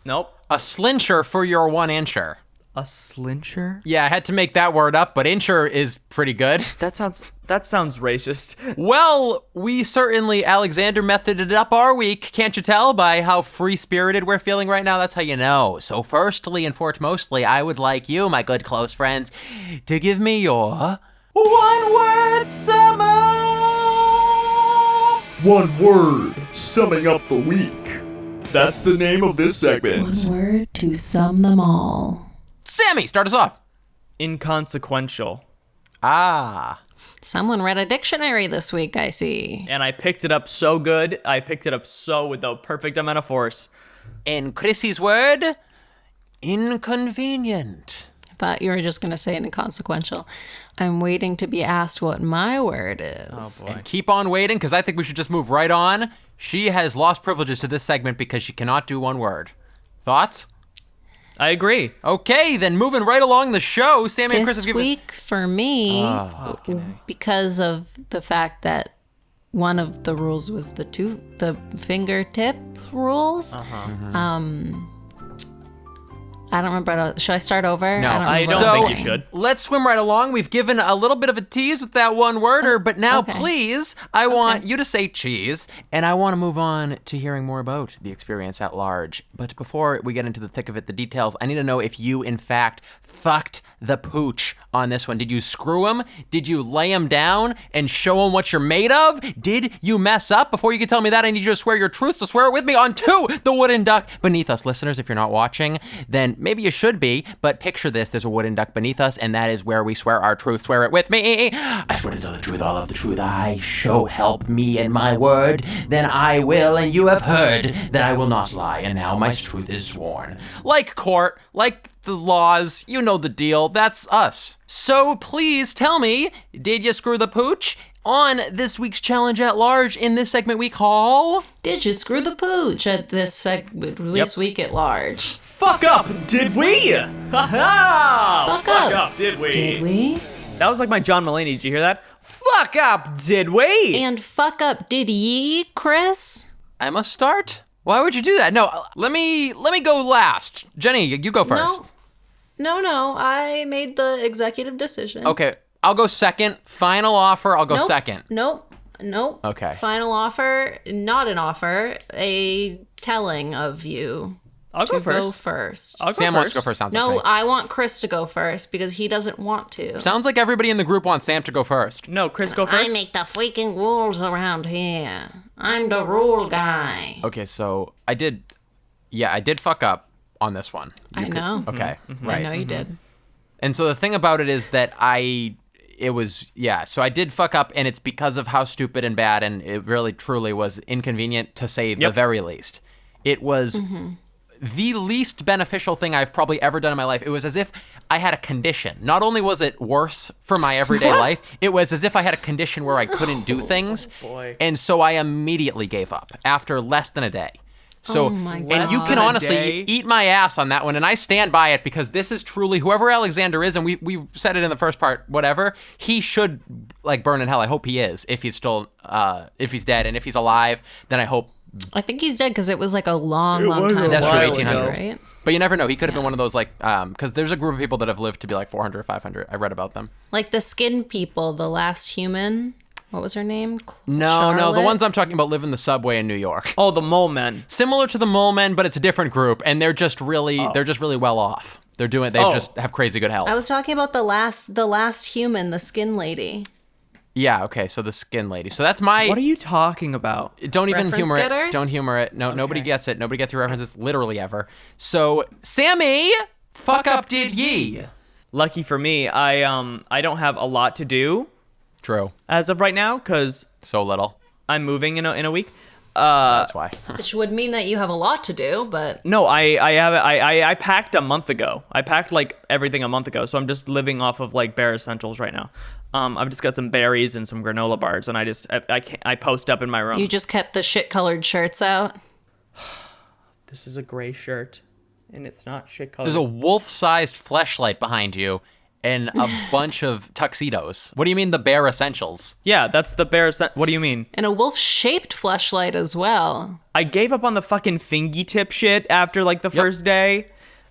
Nope. A slincher for your 1-incher. A slincher? Yeah, I had to make that word up, but incher is pretty good. That sounds racist. Well, we certainly Alexander methoded up our week. Can't you tell by how free-spirited we're feeling right now? That's how you know. So firstly and foremostly, I would like you, my good close friends, to give me your one-word summary. One word, summing up the week. That's the name of this segment. One word to sum them all. Sammy, start us off. Inconsequential. Ah. Someone read a dictionary this week, I see. And I picked it up so good. I picked it up so with the perfect amount of force. In Chrissy's word, inconvenient. I thought you were just going to say inconsequential. I'm waiting to be asked what my word is. Oh boy. And keep on waiting, because I think we should just move right on. She has lost privileges to this segment because she cannot do one word. Thoughts? I agree. Okay, then moving right along the show, Sammy and Chris have This given... week for me, because of the fact that one of the rules was the fingertip rules. I don't remember. Should I start over? No, I don't think you should. Let's swim right along. We've given a little bit of a tease with that one worder, but now okay. please, I want you to say cheese, and I want to move on to hearing more about the experience at large. But before we get into the thick of it, the details, I need to know if you, in fact, fucked the pooch on this one. Did you screw him? Did you lay him down and show him what you're made of? Did you mess up? Before you can tell me that, I need you to swear your truth, so swear it with me on the wooden duck beneath us. Listeners, if you're not watching, then maybe you should be, but picture this, there's a wooden duck beneath us, and that is where we swear our truth. Swear it with me. I swear to tell the truth, all of the truth. I so help me in my word, then I will, and you have heard that I will not lie, and now my truth is sworn. Like court, like the laws, you know the deal, that's us. So please tell me, did you screw the pooch? On this week's challenge at large, in this segment we call... Did you screw the pooch at this week at large? Fuck up, did we? Ha ha! Fuck up. Did we? Did we? That was like my John Mulaney. Did you hear that? Fuck up, did we? And fuck up, did ye, Chris? I must start? Why would you do that? No, let me go last. Jenny, you go first. No, I made the executive decision. Okay, I'll go second. Final offer, I'll go second. Nope. Okay. Final offer, not an offer, a telling of you. I'll go to first. Go first. I'll go Sam first. wants to go first, sounds No, like. I want Chris to go first because he doesn't want to. Sounds like everybody in the group wants Sam to go first. No, Chris, go first. I make the freaking rules around here. I'm the rule guy. Okay, so I did fuck up on this one. I know. Okay, right. I know you did. And so the thing about it is that so I did fuck up, and it's because of how stupid and bad, and it really truly was inconvenient to say the very least. It was the least beneficial thing I've probably ever done in my life. It was as if I had a condition. Not only was it worse for my everyday life, it was as if I had a condition where I couldn't do things. Boy. And so I immediately gave up after less than a day. So, my and you God. can Less than a honestly day? eat my ass on that one, and I stand by it because this is truly whoever Alexander is, and we said it in the first part. Whatever, he should like burn in hell. I hope he is. If he's still, if he's dead, and if he's alive, then I hope. I think he's dead because it was like a long was time a ago. That's true, while 1800, ago. right? But you never know. He could have been one of those like, because there's a group of people that have lived to be like 400 or 500. I read about them. Like the skin people, the last human. What was her name? No, the Charlotte? ones I'm talking about live in the subway in New York. Oh, the mole men. Similar to the mole men, but it's a different group, and they're just really well off. They just have crazy good health. I was talking about the last human, the skin lady. Yeah, okay, so the skin lady. So that's my... What are you talking about? Don't even Reference humor getters? it. Don't humor it. No, nobody gets it. Nobody gets your references literally ever. So, Sammy, fuck up did ye? Lucky for me, I don't have a lot to do True. as of right now because So little. I'm moving in a week. That's why. Which would mean that you have a lot to do, but No, I packed a month ago. I packed like everything a month ago, so I'm just living off of like bare essentials right now. I've just got some berries and some granola bars, and I post up in my room. you just kept the shit-colored shirts out. This is a gray shirt, and it's not shit colored. There's a wolf-sized fleshlight behind you and a bunch of tuxedos. What do you mean the bare essentials? Yeah, that's the bare. What do you mean? And a wolf-shaped fleshlight as well. I gave up on the fucking fingy tip shit after like the first day,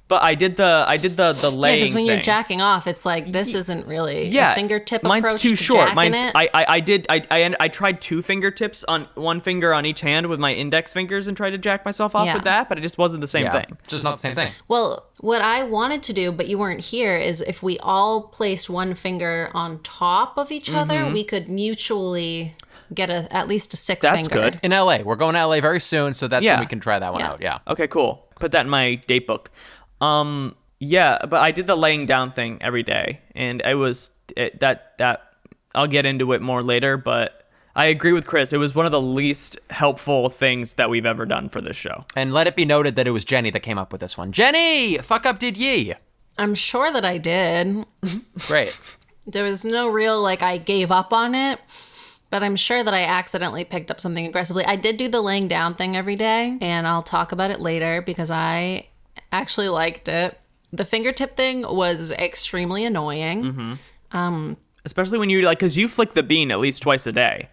but I did the Yeah, laying because when you're thing. jacking off, it's like, this isn't really Yeah, a fingertip mine's approach too to short. jacking Mine's it. I tried 2 fingertips on one finger on each hand with my index fingers and tried to jack myself off Yeah. with that, but it just wasn't the same thing. Just not the same thing. Well, what I wanted to do, but you weren't here, is if we all placed one finger on top of each other, we could mutually get at least a 6 That's finger. good. In LA. We're going to LA very soon, so that's Yeah. when we can try that one Yeah. out. Yeah. Okay, cool. Put that in my date book. Yeah, but I did the laying down thing every day, and that I'll get into it more later, but I agree with Chris. It was one of the least helpful things that we've ever done for this show. And let it be noted that it was Jenny that came up with this one. Jenny, fuck up did ye? I'm sure that I did. Great. There was no real, like, I gave up on it, but I'm sure that I accidentally picked up something aggressively. I did do the laying down thing every day, and I'll talk about it later because I actually liked it. The fingertip thing was extremely annoying. Especially when you because you flick the bean at least twice a day.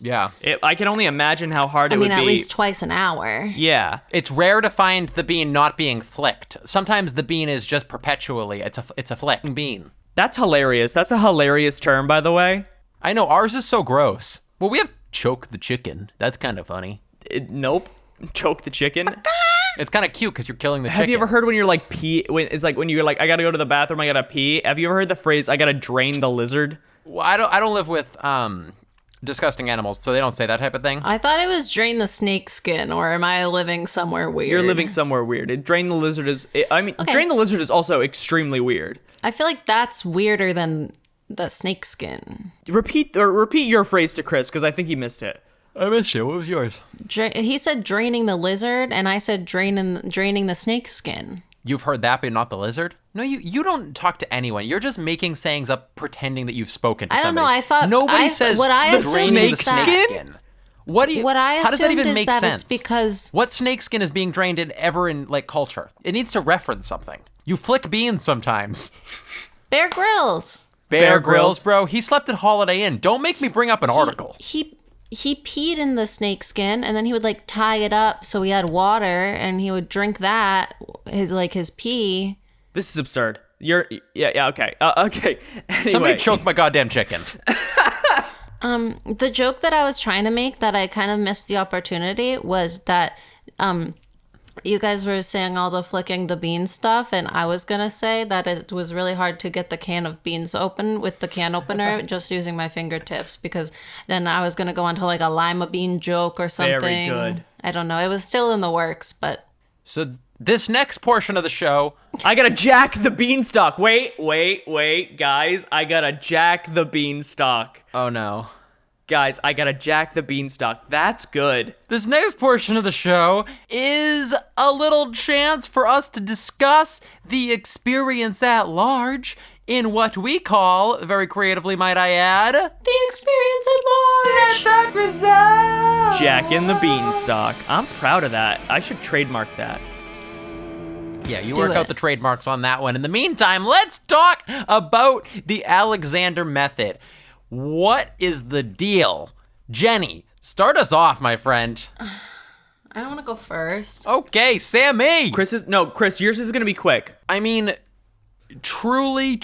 Yeah. I can only imagine how hard I it mean, would at be. least twice an hour. Yeah. It's rare to find the bean not being flicked. Sometimes the bean is just perpetually, it's a flick bean. That's hilarious. That's a hilarious term, by the way. I know, ours is so gross. Well, we have choke the chicken. That's kind of funny. Nope. Choke the chicken. It's kind of cute because you're killing the chicken. Have you ever heard when you're like when it's like when you're like I gotta go to the bathroom, I gotta pee? Have you ever heard the phrase I gotta drain the lizard? Well, I don't live with disgusting animals, so they don't say that type of thing. I thought it was drain the snake skin, or am I living somewhere weird? You're living somewhere weird. Drain the lizard is. Drain the lizard is also extremely weird. I feel like that's weirder than the snake skin. Repeat your phrase to Chris because I think he missed it. I missed you. What was yours? He said draining the lizard, and I said draining the snake skin. You've heard that, but not the lizard? No, you don't talk to anyone. You're just making sayings up, pretending that you've spoken to I don't somebody. know, I thought- Nobody I- says what I drain assumed the is that- snake skin. What do you? What I how does that assumed even is make that sense? it's because What snake skin is being drained in ever in like culture? It needs to reference something. You flick beans sometimes. Bear Grylls. Bear Grylls. Grylls, bro. He slept at Holiday Inn. Don't make me bring up an article. He peed in the snake skin, and then he would like tie it up so he had water, and he would drink that his pee. This is absurd. Yeah okay okay. Anyway. Somebody choked my goddamn chicken. The joke that I was trying to make that I kind of missed the opportunity was that you guys were saying all the flicking the bean stuff, and I was gonna say that it was really hard to get the can of beans open with the can opener just using my fingertips, because then I was gonna go into like a lima bean joke or something. Very good. I don't know. It was still in the works, but So this next portion of the show, I gotta jack the beanstalk. Wait, guys. I gotta jack the beanstalk. oh no. Guys, I got a Jack the Beanstalk. That's good. This next portion of the show is a little chance for us to discuss the experience at large in what we call, very creatively might I add, The experience at large. Jack and the Beanstalk. I'm proud of that. I should trademark that. Yeah, you Do work it. out the trademarks on that one. In the meantime, let's talk about the Alexander method. What is the deal? Jenny, start us off, my friend. I don't want to go first. Okay, Sammy. Chris, yours is going to be quick. I mean, truly,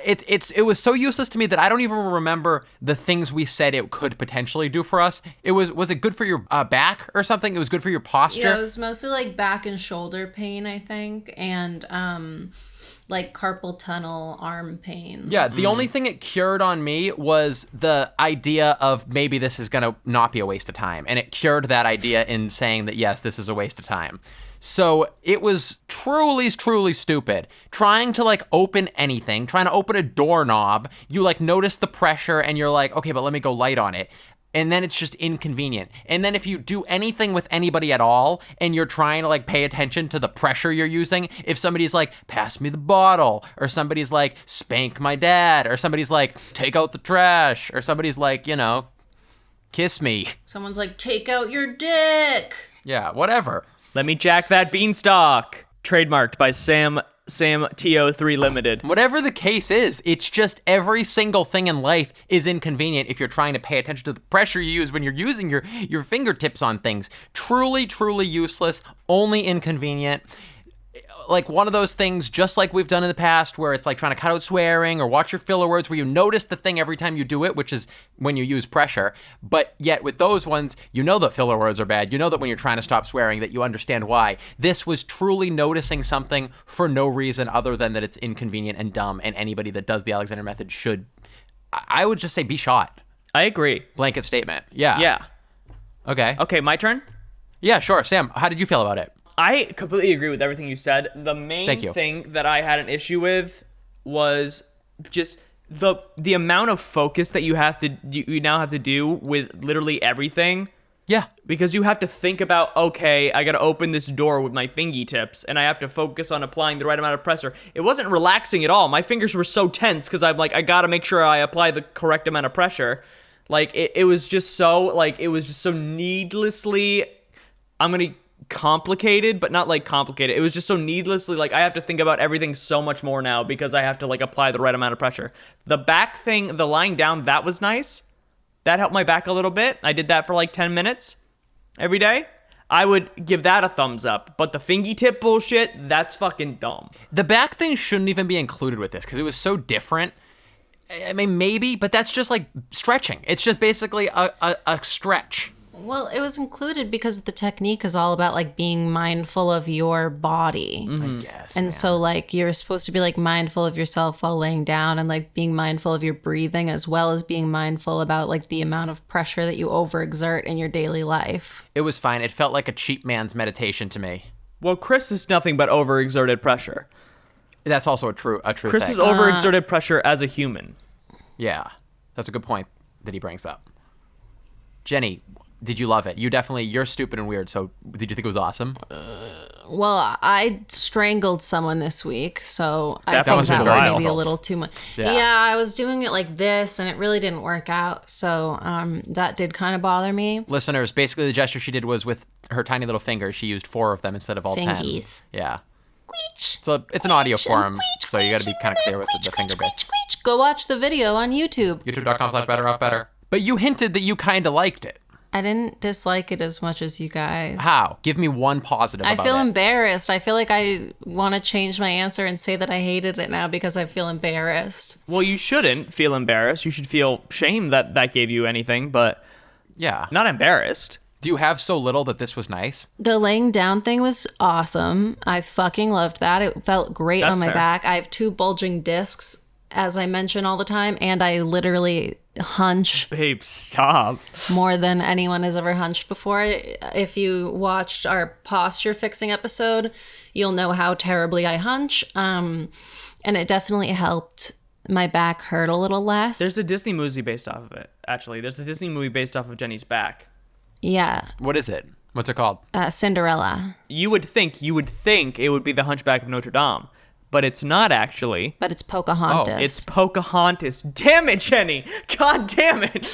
it was so useless to me that I don't even remember the things we said it could potentially do for us. Was it good for your back or something? It was good for your posture? Yeah, it was mostly like back and shoulder pain, I think, and like carpal tunnel arm pain. Yeah, the only thing it cured on me was the idea of maybe this is going to not be a waste of time. And it cured that idea in saying that, yes, this is a waste of time. So it was truly stupid. Trying to like open anything, trying to open a doorknob, you like notice the pressure and you're like, okay, but let me go light on it. And then it's just inconvenient. And then if you do anything with anybody at all and you're trying to like pay attention to the pressure you're using, if somebody's like, pass me the bottle, or somebody's like, spank my dad, or somebody's like, take out the trash, or somebody's like, you know, kiss me. Someone's like, take out your dick. Yeah, whatever. Let me jack that beanstalk. Trademarked by Sam TO3 Limited. Whatever the case is, it's just every single thing in life is inconvenient if you're trying to pay attention to the pressure you use when you're using your fingertips on things. Truly useless, only inconvenient. Like one of those things, just like we've done in the past, where it's like trying to cut out swearing or watch your filler words, where you notice the thing every time you do it, which is when you use pressure. But yet with those ones, you know that filler words are bad. You know that when you're trying to stop swearing, that you understand why. This was truly noticing something for no reason other than that it's inconvenient and dumb, and anybody that does the Alexander method should, I would just say, be shot. I agree. Blanket statement. Yeah. Yeah. Okay. Okay, my turn? Yeah, sure. Sam, how did you feel about it? I completely agree with everything you said. The main Thank you. thing that I had an issue with was just the amount of focus that you now have to do with literally everything. Yeah. Because you have to think about, okay, I got to open this door with my fingy tips, and I have to focus on applying the right amount of pressure. It wasn't relaxing at all. My fingers were so tense because I'm like, I got to make sure I apply the correct amount of pressure. Like it was just so needlessly, I'm going to complicated, but not like complicated. It was just so needlessly like I have to think about everything so much more now because I have to like apply the right amount of pressure. The back thing, the lying down, that was nice. That helped my back a little bit. I did that for like 10 minutes every day. I would give that a thumbs up. But the fingy tip bullshit, that's fucking dumb. The back thing shouldn't even be included with this because it was so different. I mean, maybe, but that's just like stretching. It's just basically a stretch. Well, it was included because the technique is all about like being mindful of your body. I guess. And so like you're supposed to be like mindful of yourself while laying down and like being mindful of your breathing as well as being mindful about like the amount of pressure that you overexert in your daily life. It was fine. It felt like a cheap man's meditation to me. Well, Chris is nothing but overexerted pressure. That's also a true Chris thing. is overexerted pressure as a human. Yeah, that's a good point that he brings up. Jenny, did you love it? You're stupid and weird, so did you think it was awesome? Well, I strangled someone this week, so I That think was that was wild. maybe a little too much. Yeah. Yeah, I was doing it like this, and it really didn't work out, so that did kind of bother me. Listeners, basically the gesture she did was with her tiny little fingers. She used 4 of them instead of all 10. Fingies. Yeah. Squeech. So it's an audio Squeech, form, squeech, so you got to be squeech, kind of clear with the squeech, finger squeech, bits. squeech. Go watch the video on YouTube. YouTube.com/betteroffbetter. But you hinted that you kind of liked it. I didn't dislike it as much as you guys. How? Give me one positive I about feel it. embarrassed. I feel like I want to change my answer and say that I hated it now because I feel embarrassed. Well, you shouldn't feel embarrassed. You should feel shame that gave you anything, but Yeah. not embarrassed. Do you have so little that this was nice? The laying down thing was awesome. I fucking loved that. It felt great That's on my fair. back. I have 2 bulging discs, as I mention all the time, and I literally hunch Babe, stop. more than anyone has ever hunched before. If you watched our posture fixing episode, you'll know how terribly I hunch. And it definitely helped my back hurt a little less. There's a Disney movie based off of it, actually. There's a Disney movie based off of Jenny's back. Yeah. What is it? What's it called? Cinderella. You would think it would be the Hunchback of Notre Dame, but it's not actually. But it's Pocahontas. It's Pocahontas. Damn it, Jenny! God damn it!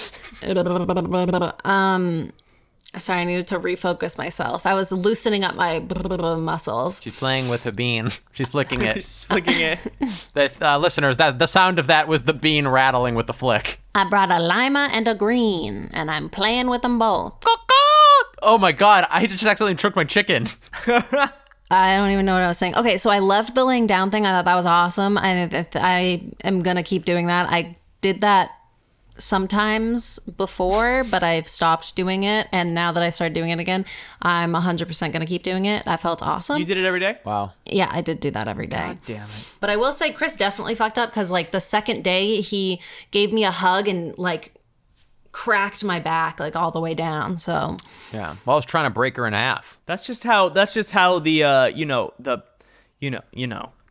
Sorry, I needed to refocus myself. I was loosening up my muscles. She's playing with a bean. She's flicking it. She's flicking it. Listeners, the sound of that was the bean rattling with the flick. I brought a lima and a green, and I'm playing with them both. Oh my god, I just accidentally tricked my chicken. I don't even know what I was saying. Okay, so I loved the laying down thing. I thought that was awesome. I am going to keep doing that. I did that sometimes before, but I've stopped doing it. And now that I started doing it again, I'm 100% going to keep doing it. That felt awesome. You did it every day? Wow. Yeah, I did do that every day. God damn it. But I will say Chris definitely fucked up because like the second day he gave me a hug and like cracked my back like all the way down. So Yeah. Well, I was trying to break her in half. That's just how the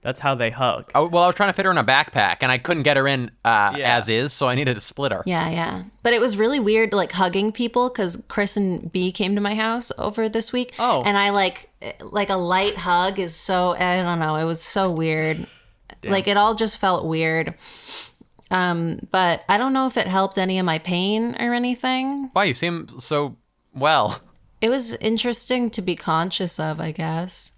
that's how they hug. I was trying to fit her in a backpack, and I couldn't get her in as is, so I needed to split her. yeah. But it was really weird like hugging people because Chris and B came to my house over this week. Oh. And I like a light hug is so, I don't know, it was so weird. Damn. Like it all just felt weird. But I don't know if it helped any of my pain or anything. Wow, you seem so well. It was interesting to be conscious of, I guess.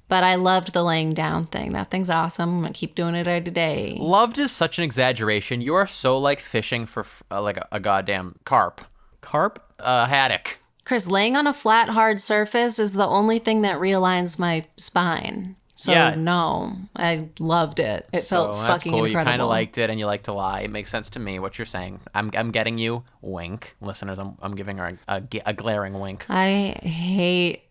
But I loved the laying down thing. That thing's awesome. I'm going to keep doing it every day. Loved is such an exaggeration. You are so like fishing for like a goddamn carp. Carp? Haddock. Chris, laying on a flat, hard surface is the only thing that realigns my spine. So Yeah. no, I loved it. It felt So that's fucking cool. incredible. You kind of liked it, and you like to lie. It makes sense to me what you're saying. I'm getting you. Wink, listeners. I'm giving her a glaring wink. I hate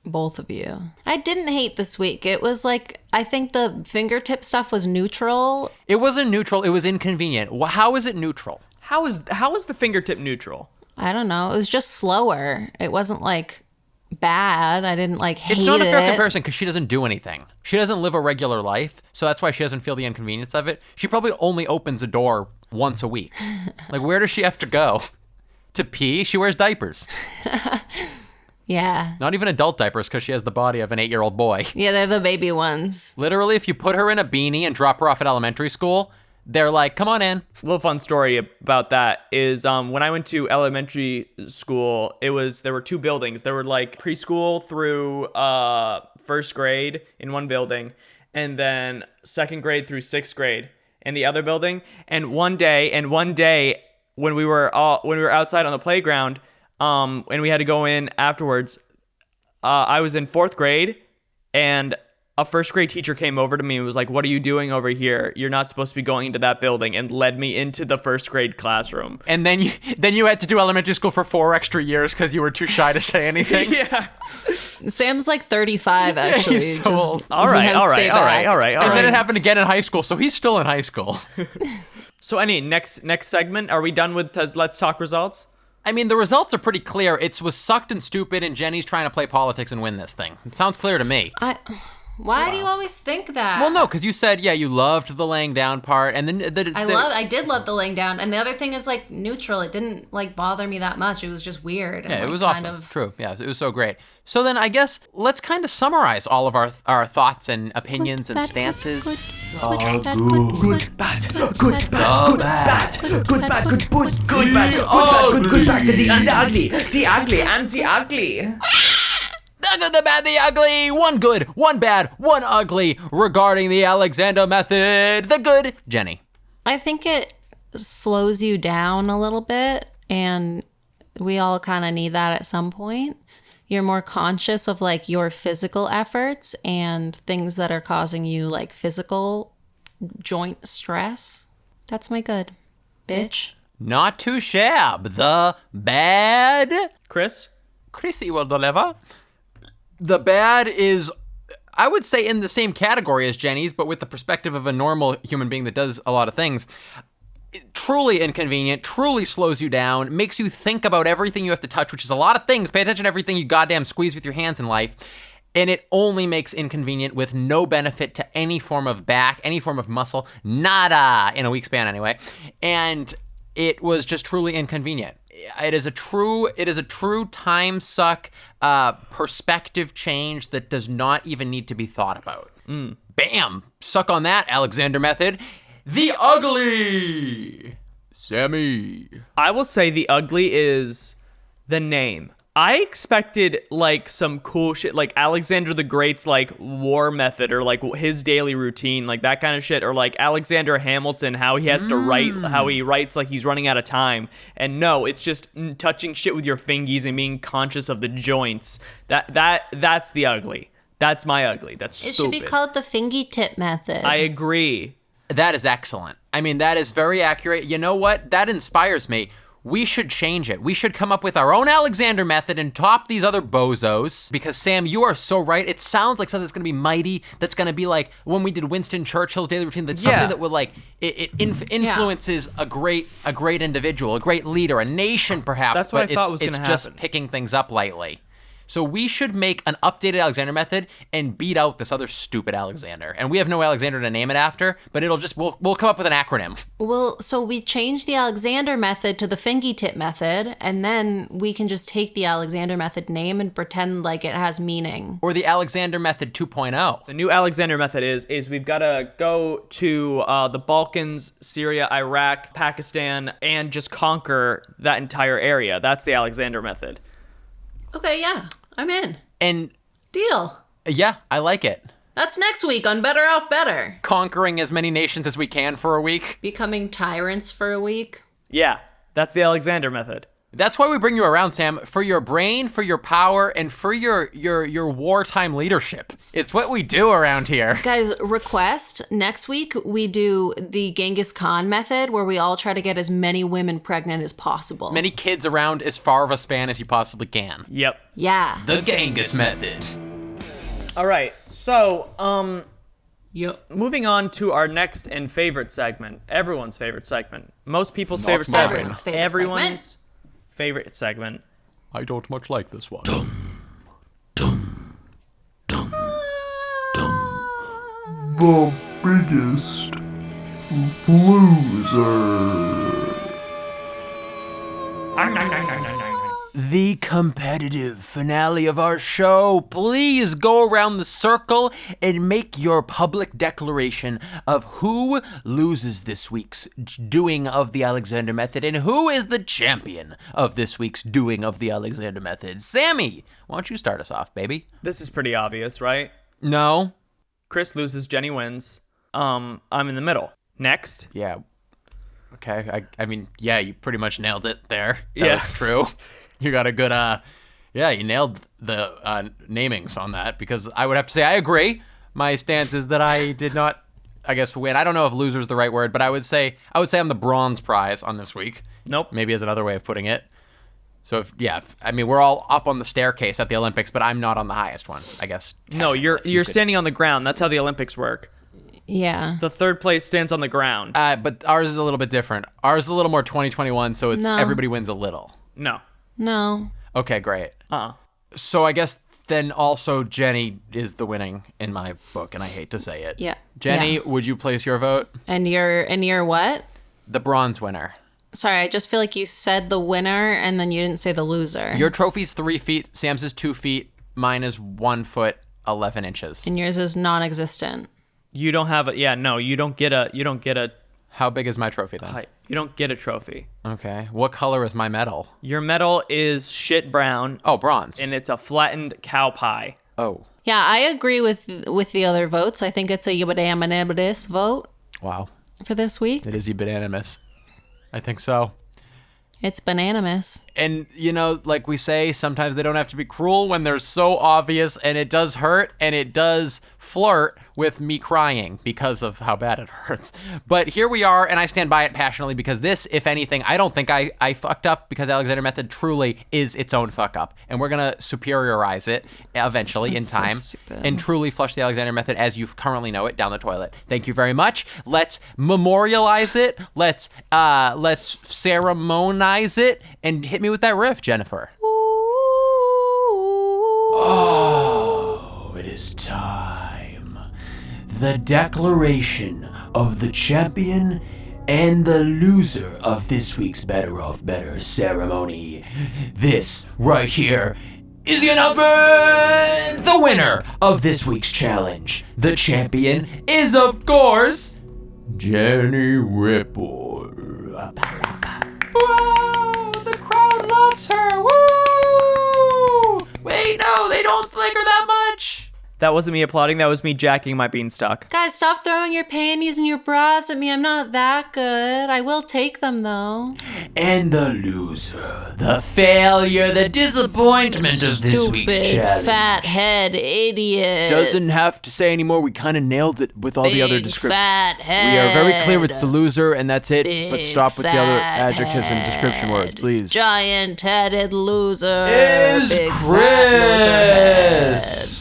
both of you. I didn't hate this week. It was like, I think the fingertip stuff was neutral. It wasn't neutral. It was inconvenient. How is it neutral? How is the fingertip neutral? I don't know. It was just slower. It wasn't like bad. I didn't like hate it. It's not a fair comparison because she doesn't do anything. She doesn't live a regular life, so that's why she doesn't feel the inconvenience of it. She probably only opens a door once a week. Like, where does she have to go? To pee? She wears diapers. Yeah. Not even adult diapers because she has the body of an 8-year-old boy. Yeah, they're the baby ones. Literally, if you put her in a beanie and drop her off at elementary school, they're like, come on in. A little fun story about that is when I went to elementary school, there were two buildings. There were like preschool through first grade in one building, and then second grade through sixth grade in the other building. And one day when we were outside on the playground, and we had to go in afterwards, I was in fourth grade, and a first grade teacher came over to me and was like, "What are you doing over here? You're not supposed to be going into that building," and led me into the first grade classroom. And then you had to do elementary school for 4 extra years because you were too shy to say anything. Yeah. Sam's like 35, actually. He's so old. All right. And then it happened again in high school, so he's still in high school. So, any next segment? Are we done with Let's Talk results? I mean, the results are pretty clear. It was sucked and stupid, and Jenny's trying to play politics and win this thing. It sounds clear to me. Why do you always think that? Well, no, because you said, you loved the laying down part, and then I did love the laying down, and the other thing is like neutral. It didn't like bother me that much. It was just weird. Yeah, and, it was kind awesome. of- True. Yeah, it was so great. So then I guess let's kind of summarize all of our thoughts and opinions and stances. Good bad, good bad, good bad, good bad, good bad, the ugly, the ugly, and the ugly. The good, the bad, the ugly. One good, one bad, one ugly. Regarding the Alexander method, the good, Jenny. I think it slows you down a little bit, and we all kind of need that at some point. You're more conscious of like your physical efforts and things that are causing you like physical joint stress. That's my good, bitch. Not too shab. The bad. Chrissy will deliver. The bad is, I would say, in the same category as Jenny's, but with the perspective of a normal human being that does a lot of things. Truly inconvenient, truly slows you down, makes you think about everything you have to touch, which is a lot of things. Pay attention to everything you goddamn squeeze with your hands in life. And it only makes inconvenient with no benefit to any form of back, any form of muscle, nada, in a week span anyway. And it was just truly inconvenient. It is a true time suck, perspective change that does not even need to be thought about. Bam! Suck on that, Alexander Method. The ugly! Sammy. I will say the ugly is the name. I expected like some cool shit, like Alexander the Great's like war method, or like his daily routine, like that kind of shit, or like Alexander Hamilton, how he has to write, how he writes like he's running out of time. And no, it's just touching shit with your fingies and being conscious of the joints. That's the ugly. That's my ugly. That's stupid. It should be called the fingy tip method. I agree. That is excellent. I mean, that is very accurate. You know what? That inspires me. We should change it. We should come up with our own Alexander method and top these other bozos. Because, Sam, you are so right. It sounds like something that's going to be mighty, that's going to be like when we did Winston Churchill's daily routine, that's something that would like, it influences a great individual, a great leader, a nation perhaps. That's what I thought was going to happen. It's just picking things up lightly. So we should make an updated Alexander method and beat out this other stupid Alexander. And we have no Alexander to name it after, but we'll come up with an acronym. Well, so we change the Alexander method to the fingy tip method, and then we can just take the Alexander method name and pretend like it has meaning. Or the Alexander method 2.0. The new Alexander method is we've got to go to the Balkans, Syria, Iraq, Pakistan, and just conquer that entire area. That's the Alexander method. Okay, yeah, I'm in. And Deal. yeah, I like it. That's next week on Better Off Better. Conquering as many nations as we can for a week. Becoming tyrants for a week. Yeah, that's the Alexander method. That's why we bring you around, Sam, for your brain, for your power, and for your wartime leadership. It's what we do around here. Guys, request next week we do the Genghis Khan method, where we all try to get as many women pregnant as possible. Many kids around as far of a span as you possibly can. Yep. Yeah. The Genghis method. All right, so moving on to our next and favorite segment, everyone's favorite segment, most people's favorite segment, everyone's favorite segment. I don't much like this one. The biggest loser. The competitive finale of our show. Please go around the circle and make your public declaration of who loses this week's doing of the Alexander method and who is the champion of this week's doing of the Alexander method. Sammy, why don't you start us off, baby? This is pretty obvious, right? No. Chris loses, Jenny wins. I'm in the middle. Next. Yeah. Okay. I mean, yeah, you pretty much nailed it there. That was true. You got a good, you nailed the namings on that, because I would have to say I agree. My stance is that I did not, I guess, win. I don't know if loser is the right word, but I would say I'm the bronze prize on this week. Nope. Maybe as another way of putting it. So we're all up on the staircase at the Olympics, but I'm not on the highest one, I guess. No, you're standing on the ground. That's how the Olympics work. Yeah. The third place stands on the ground. But ours is a little bit different. Ours is a little more 2021, so it's everybody wins a little. No. No. Okay, great. So I guess then also Jenny is the winning in my book, and I hate to say it. Yeah. Jenny, Yeah. would you place your vote? And you're what? The bronze winner. Sorry, I just feel like you said the winner and then you didn't say the loser. Your trophy's 3 feet, Sam's is 2 feet, mine is 1 foot 11 inches. And yours is non-existent. You don't have a you don't get a How big is my trophy then? you don't get a trophy. Okay. What color is my medal? Your medal is shit brown. Oh, bronze. And it's a flattened cow pie. Oh. Yeah, I agree with the other votes. I think it's a unanimous vote Wow. for this week. It is unanimous. I think so. It's bananimous. And, like we say, sometimes they don't have to be cruel when they're so obvious, and it does hurt, and it does flirt with me crying because of how bad it hurts. But here we are, and I stand by it passionately, because this, if anything, I don't think I fucked up, because Alexander Method truly is its own fuck up. And we're going to superiorize it eventually in time and truly flush the Alexander Method as you currently know it down the toilet. Thank you very much. Let's memorialize it. Let's ceremonize it, and hit me with that riff, Jennifer. Oh, is time. The declaration of the champion and the loser of this week's Better Off Better ceremony. This right here is the announcement! The winner of this week's challenge. The champion is, of course, Jenny Whipple. Whoa! The crowd loves her! Woo! Wait, no, they don't like her that much. That wasn't me applauding, that was me jacking my beanstalk. Guys, stop throwing your panties and your bras at me. I'm not that good. I will take them, though. And the loser, the failure, the disappointment of this week's Stupid, challenge. fathead idiot. Doesn't have to say anymore. We kind of nailed it with all the other Big descriptions. fat head. We are very clear it's the loser, and that's it. But Big stop with the other fat adjectives and description head. words, please. Giant-headed loser. Is Big fat loser Chris. head.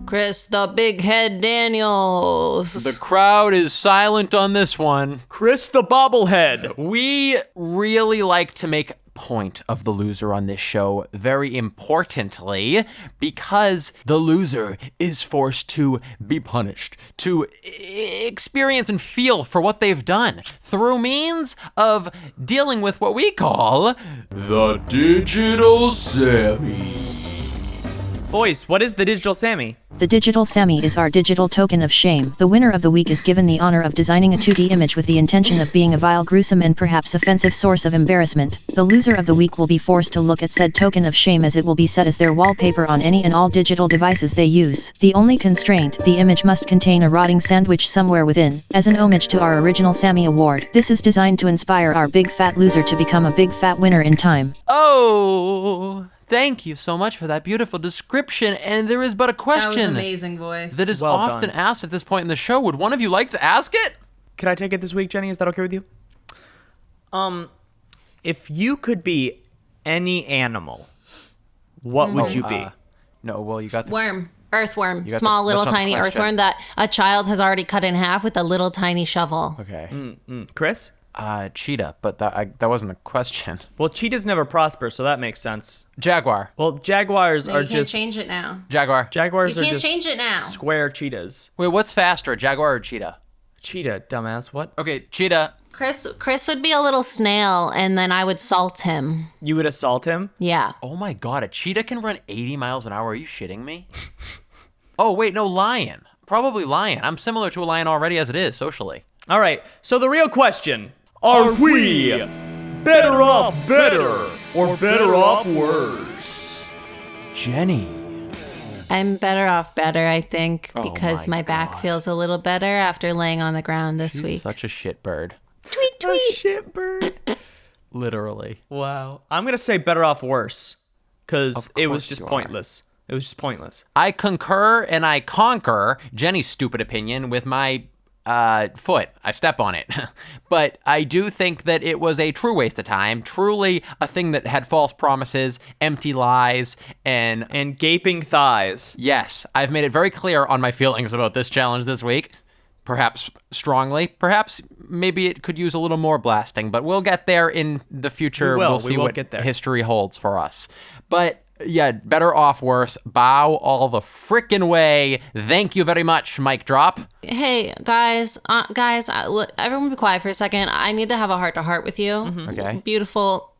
Chris the Big Head Daniels. The crowd is silent on this one. Chris the bobblehead. We really like to make point of the loser on this show, very importantly, because the loser is forced to be punished, to experience and feel for what they've done through means of dealing with what we call The Digital Sammy. Voice, what is the digital Sammy? The digital Sammy is our digital token of shame. The winner of the week is given the honor of designing a 2D image with the intention of being a vile, gruesome, and perhaps offensive source of embarrassment. The loser of the week will be forced to look at said token of shame as it will be set as their wallpaper on any and all digital devices they use. The only constraint, the image must contain a rotting sandwich somewhere within, as an homage to our original Sammy Award. This is designed to inspire our big fat loser to become a big fat winner in time. Oh, thank you so much for that beautiful description. And there is but a question That was amazing, voice. that is Well often done. asked at this point in the show. Would one of you like to ask it? Can I take it this week, Jenny? Is that okay with you? If you could be any animal, what would you be? No, well, you got the... Worm. Earthworm. got Small, the- little, that's not the tiny question. earthworm that a child has already cut in half with a little tiny shovel. Okay. Chris? Cheetah, but that wasn't a question. Well, cheetahs never prosper, so that makes sense. Jaguar. Well, jaguars No, are you can't just change it now. Jaguar. jaguars You are can't just change it now. square cheetahs. Wait, what's faster, a jaguar or cheetah? Cheetah, dumbass. What? Okay, cheetah. Chris would be a little snail, and then I would salt him. You would assault him? Yeah. Oh my god, a cheetah can run 80 miles an hour. Are you shitting me? Oh, wait, no, lion. Probably lion. I'm similar to a lion already as it is, socially. All right. So the real question: are we better off better or better off worse? Jenny. I'm better off better, I think, Oh because my my back God. feels a little better after laying on the ground this She's week. such a shitbird. Tweet, tweet. Shit, bird. Literally. Wow. I'm gonna say better off worse, because it was course just you are. pointless. It was just pointless. I concur and I conquer Jenny's stupid opinion with my foot. I step on it. But I do think that it was a true waste of time, truly a thing that had false promises, empty lies, and gaping thighs. yes, I've made it very clear on my feelings about this challenge this week. Perhaps strongly, perhaps maybe it could use a little more blasting, but we'll get there in the future. We will. We'll see We will what get there. history holds for us. But yeah, better off worse. Bow all the frickin' way. Thank you very much, mic drop. Hey, guys, look, everyone be quiet for a second. I need to have a heart-to-heart with you. Okay. Beautiful,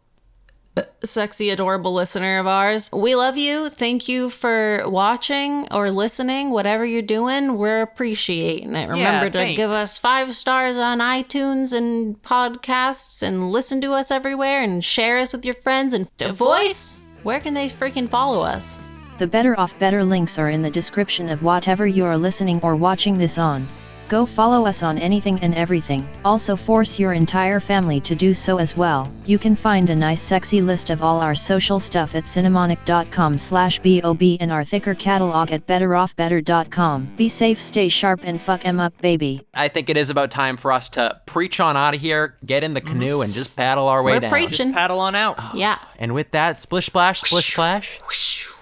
sexy, adorable listener of ours. We love you. Thank you for watching or listening, whatever you're doing. We're appreciating it. Remember to give thanks. us 5 stars on iTunes and podcasts and listen to us everywhere and share us with your friends and voice. Where can they freaking follow us? The Better Off Better links are in the description of whatever you are listening or watching this on. Go follow us on anything and everything. Also force your entire family to do so as well. You can find a nice sexy list of all our social stuff at cinemonic.com/bob and our thicker catalog at betteroffbetter.com. Be safe, stay sharp, and fuck 'em up, baby. I think it is about time for us to preach on out of here, get in the canoe, and just paddle our way We're down. preaching. Paddle on out. Yeah. And with that, splish splash, splish splash.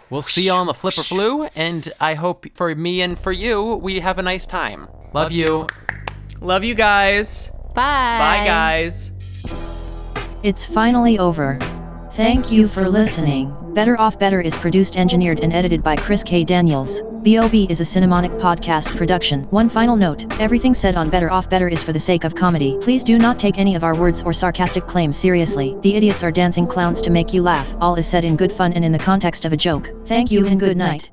We'll see you on the Flipper Flu, and I hope for me and for you, we have a nice time. Love you. Love you guys. Bye. Bye, guys. It's finally over. Thank you for listening. Better Off Better is produced, engineered, and edited by Chris K. Daniels. B.O.B. is a Cinemonic podcast production. One final note, everything said on Better Off Better is for the sake of comedy. Please do not take any of our words or sarcastic claims seriously. The idiots are dancing clowns to make you laugh. All is said in good fun and in the context of a joke. Thank you and good night.